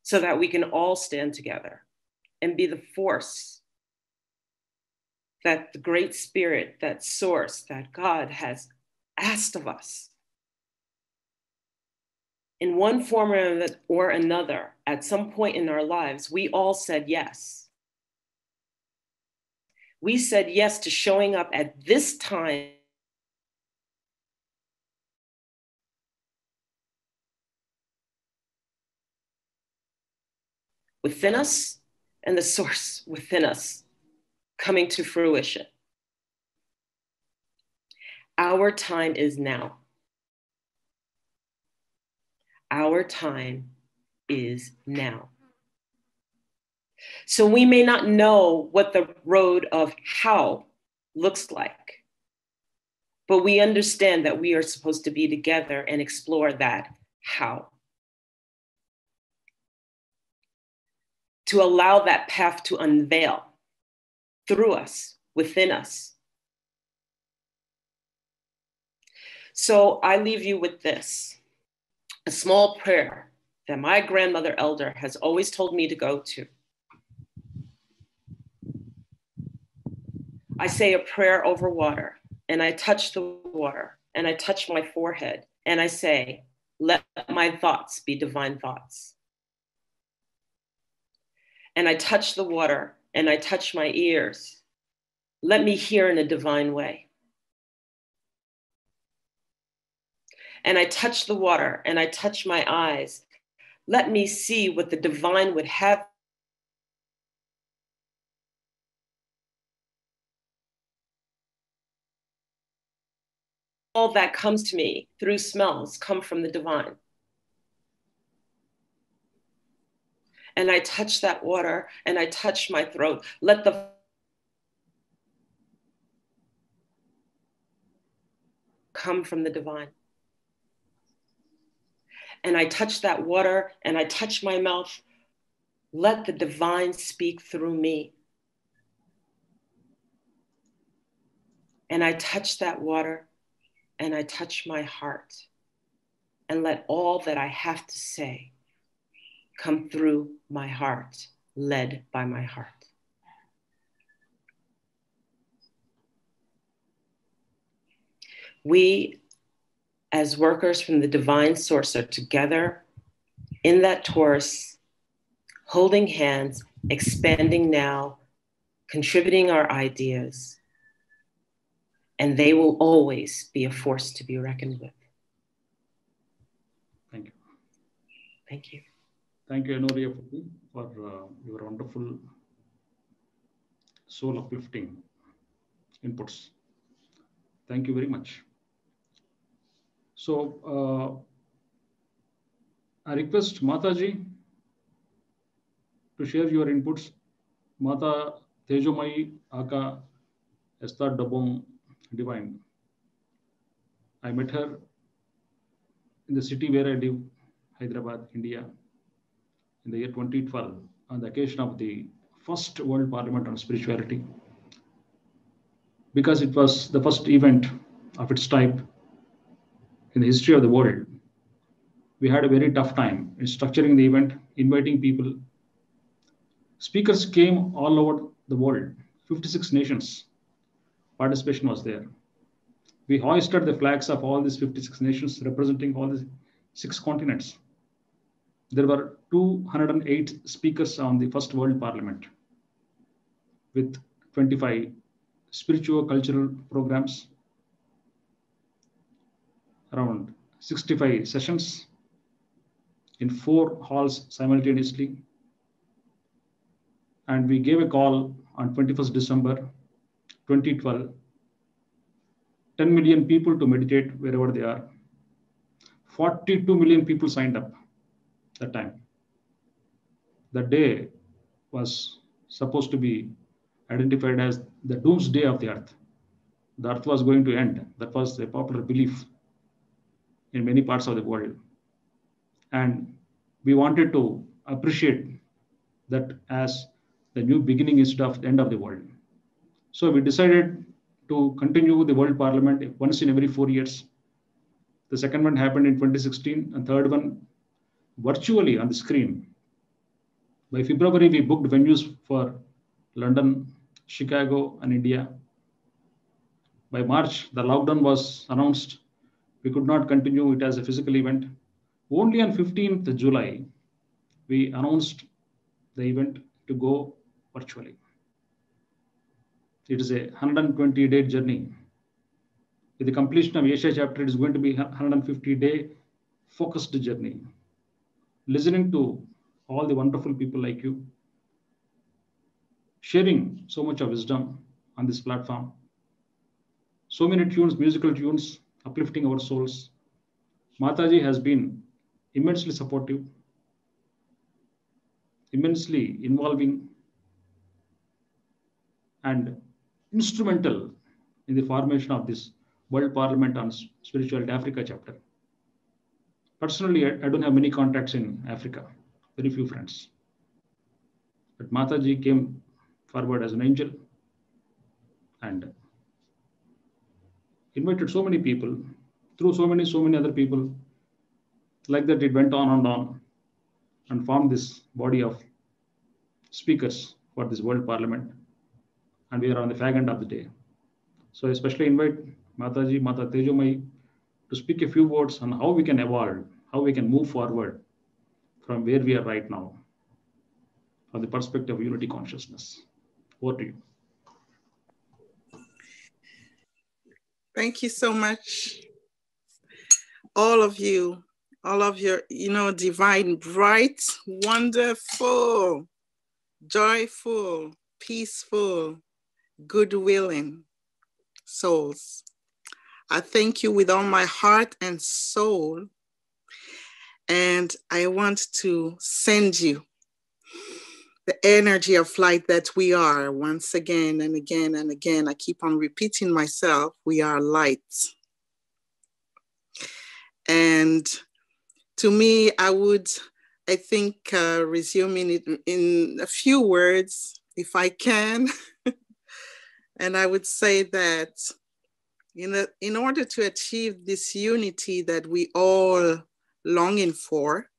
[SPEAKER 11] so that we can all stand together and be the force that the Great Spirit, that source, that God has asked of us. In one form or another, at some point in our lives, we all said yes. We said yes to showing up at this time within us and the source within us coming to fruition. Our time is now. Our time is now. So we may not know what the road of how looks like, but we understand that we are supposed to be together and explore that how. To allow that path to unveil through us, within us. So I leave you with this, a small prayer that my grandmother elder has always told me to go to. I say a prayer over water, and I touch the water, and I touch my forehead, and I say, let my thoughts be divine thoughts. And I touch the water, and I touch my ears. Let me hear in a divine way. And I touch the water, and I touch my eyes. Let me see what the divine would have. All that comes to me through smells come from the divine. And I touch that water, and I touch my throat. Let the come from the divine. And I touch that water, and I touch my mouth. Let the divine speak through me. And I touch that water, and I touch my heart. And let all that I have to say come through my heart, led by my heart. We, as workers from the divine source, are together in that torus, holding hands, expanding now, contributing our ideas, and they will always be a force to be reckoned with.
[SPEAKER 3] Thank you.
[SPEAKER 11] Thank you.
[SPEAKER 3] Thank you, Anoria, for your wonderful soul uplifting inputs. Thank you very much. So I request Mataji to share your inputs. Mata Tejomai Aka Esther Dabong Divine. I met her in the city where I live, Hyderabad, India, in the year 2012, on the occasion of the first World Parliament on Spirituality. Because it was the first event of its type in the history of the world, we had a very tough time in structuring the event, inviting people. Speakers came all over the world, 56 nations. Participation was there. We hoisted the flags of all these 56 nations representing all these 6 continents. There were 208 speakers on the first World Parliament with 25 spiritual cultural programs, around 65 sessions in 4 halls simultaneously. And we gave a call on 21st December 2012, 10 million people to meditate wherever they are. 42 million people signed up that time. The day was supposed to be identified as the doomsday of the earth. The earth was going to end. That was a popular belief in many parts of the world. And we wanted to appreciate that as the new beginning instead of the end of the world. So we decided to continue the World Parliament once in every 4 years. The second one happened in 2016, and third one virtually on the screen. By February, we booked venues for London, Chicago, and India. By March, the lockdown was announced. We could not continue it as a physical event. Only on 15th July, we announced the event to go virtually. It is a 120-day journey. With the completion of Asia chapter, it is going to be a 150-day focused journey. Listening to all the wonderful people like you, sharing so much of wisdom on this platform. So many tunes, musical tunes, uplifting our souls. Mataji has been immensely supportive, immensely involving, and instrumental in the formation of this World Parliament on Spirituality Africa chapter. Personally, I don't have many contacts in Africa, very few friends. But Mataji came forward as an angel and invited so many people, through so many other people. Like that, it went on and formed this body of speakers for this World Parliament. And we are on the fag end of the day. So I especially invite Mataji, Mata Tejomai, to speak a few words on how we can evolve, how we can move forward from where we are right now, from the perspective of unity consciousness. Over to you.
[SPEAKER 2] Thank you so much. All of you, all of your, divine, bright, wonderful, joyful, peaceful, good-willing souls. I thank you with all my heart and soul. And I want to send you the energy of light that we are once again and again and again. I keep on repeating myself, we are light. And to me, I think resuming it in a few words, if I can. And I would say that in order to achieve this unity that we all longing for,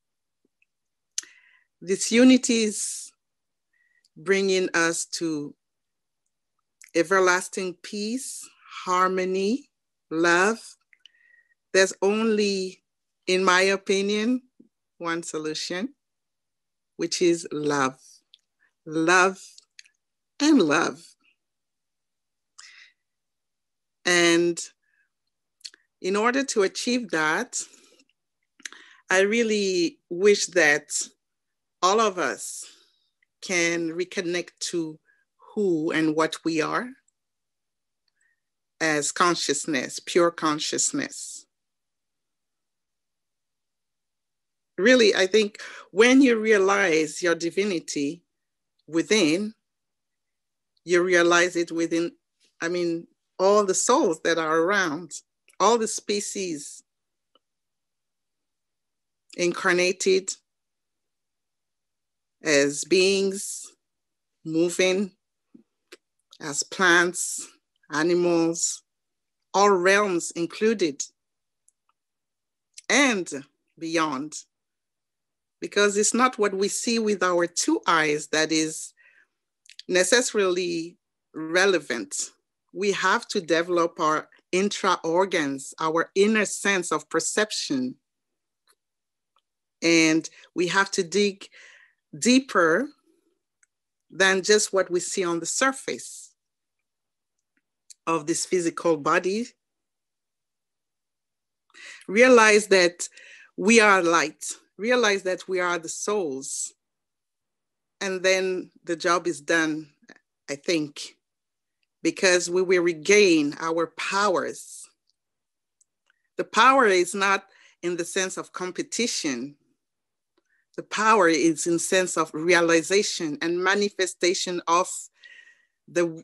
[SPEAKER 2] this unity is bringing us to everlasting peace, harmony, love. There's only, in my opinion, one solution, which is love. Love and love. And in order to achieve that, I really wish that all of us can reconnect to who and what we are as consciousness, pure consciousness. Really, I think when you realize your divinity within, you realize it within, I mean, all the souls that are around, all the species incarnated as beings, moving as plants, animals, all realms included, and beyond. Because it's not what we see with our two eyes that is necessarily relevant. We have to develop our intra-organs, our inner sense of perception. And we have to dig deeper than just what we see on the surface of this physical body. Realize that we are light. Realize that we are the souls. And then the job is done, I think, because we will regain our powers. The power is not in the sense of competition. The power is in sense of realization and manifestation of the,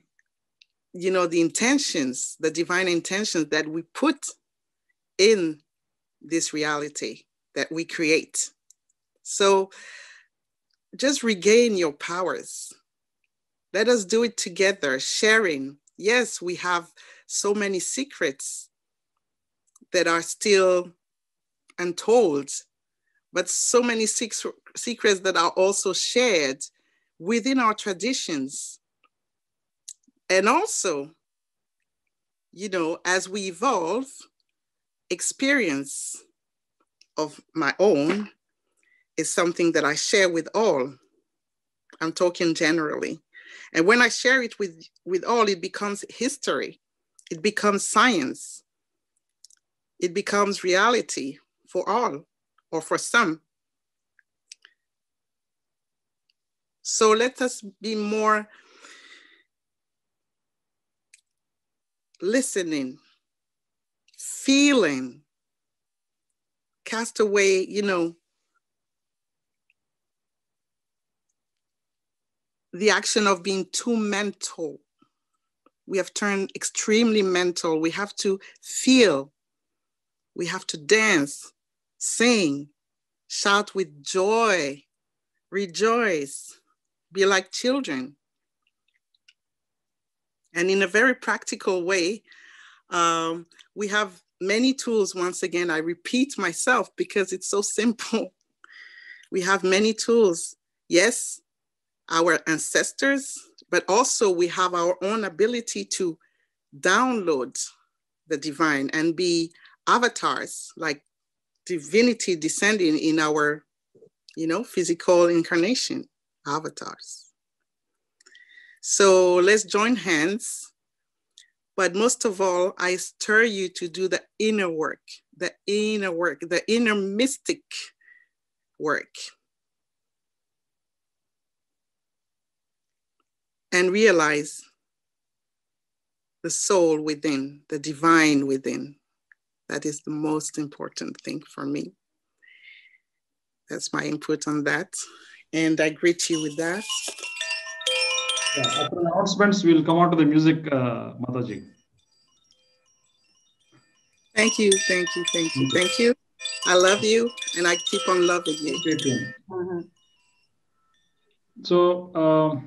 [SPEAKER 2] you know, the intentions, the divine intentions that we put in this reality that we create. So just regain your powers. Let us do it together, sharing. Yes, we have so many secrets that are still untold, but so many secrets that are also shared within our traditions. And also, you know, as we evolve, experience of my own is something that I share with all. I'm talking generally. And when I share it with all, it becomes history. It becomes science. It becomes reality for all, or for some. So let us be more listening, feeling, cast away, you know, the action of being too mental. We have turned extremely mental. We have to feel. We have to dance, sing, shout with joy, rejoice, be like children. And in a very practical way, we have many tools. Once again, I repeat myself because it's so simple. We have many tools. Yes, our ancestors, but also we have our own ability to download the divine and be avatars, like divinity descending in our, you know, physical incarnation, avatars. So let's join hands. But most of all, I stir you to do the inner work, the inner mystic work. And realize the soul within, the divine within. That is the most important thing for me. That's my input on that. And I greet you with that.
[SPEAKER 3] Yeah, after the announcements, we'll come out to the music, Mataji.
[SPEAKER 2] Thank you, thank you, thank you, thank you. I love you, and I keep on loving you.
[SPEAKER 3] Stay tuned. So,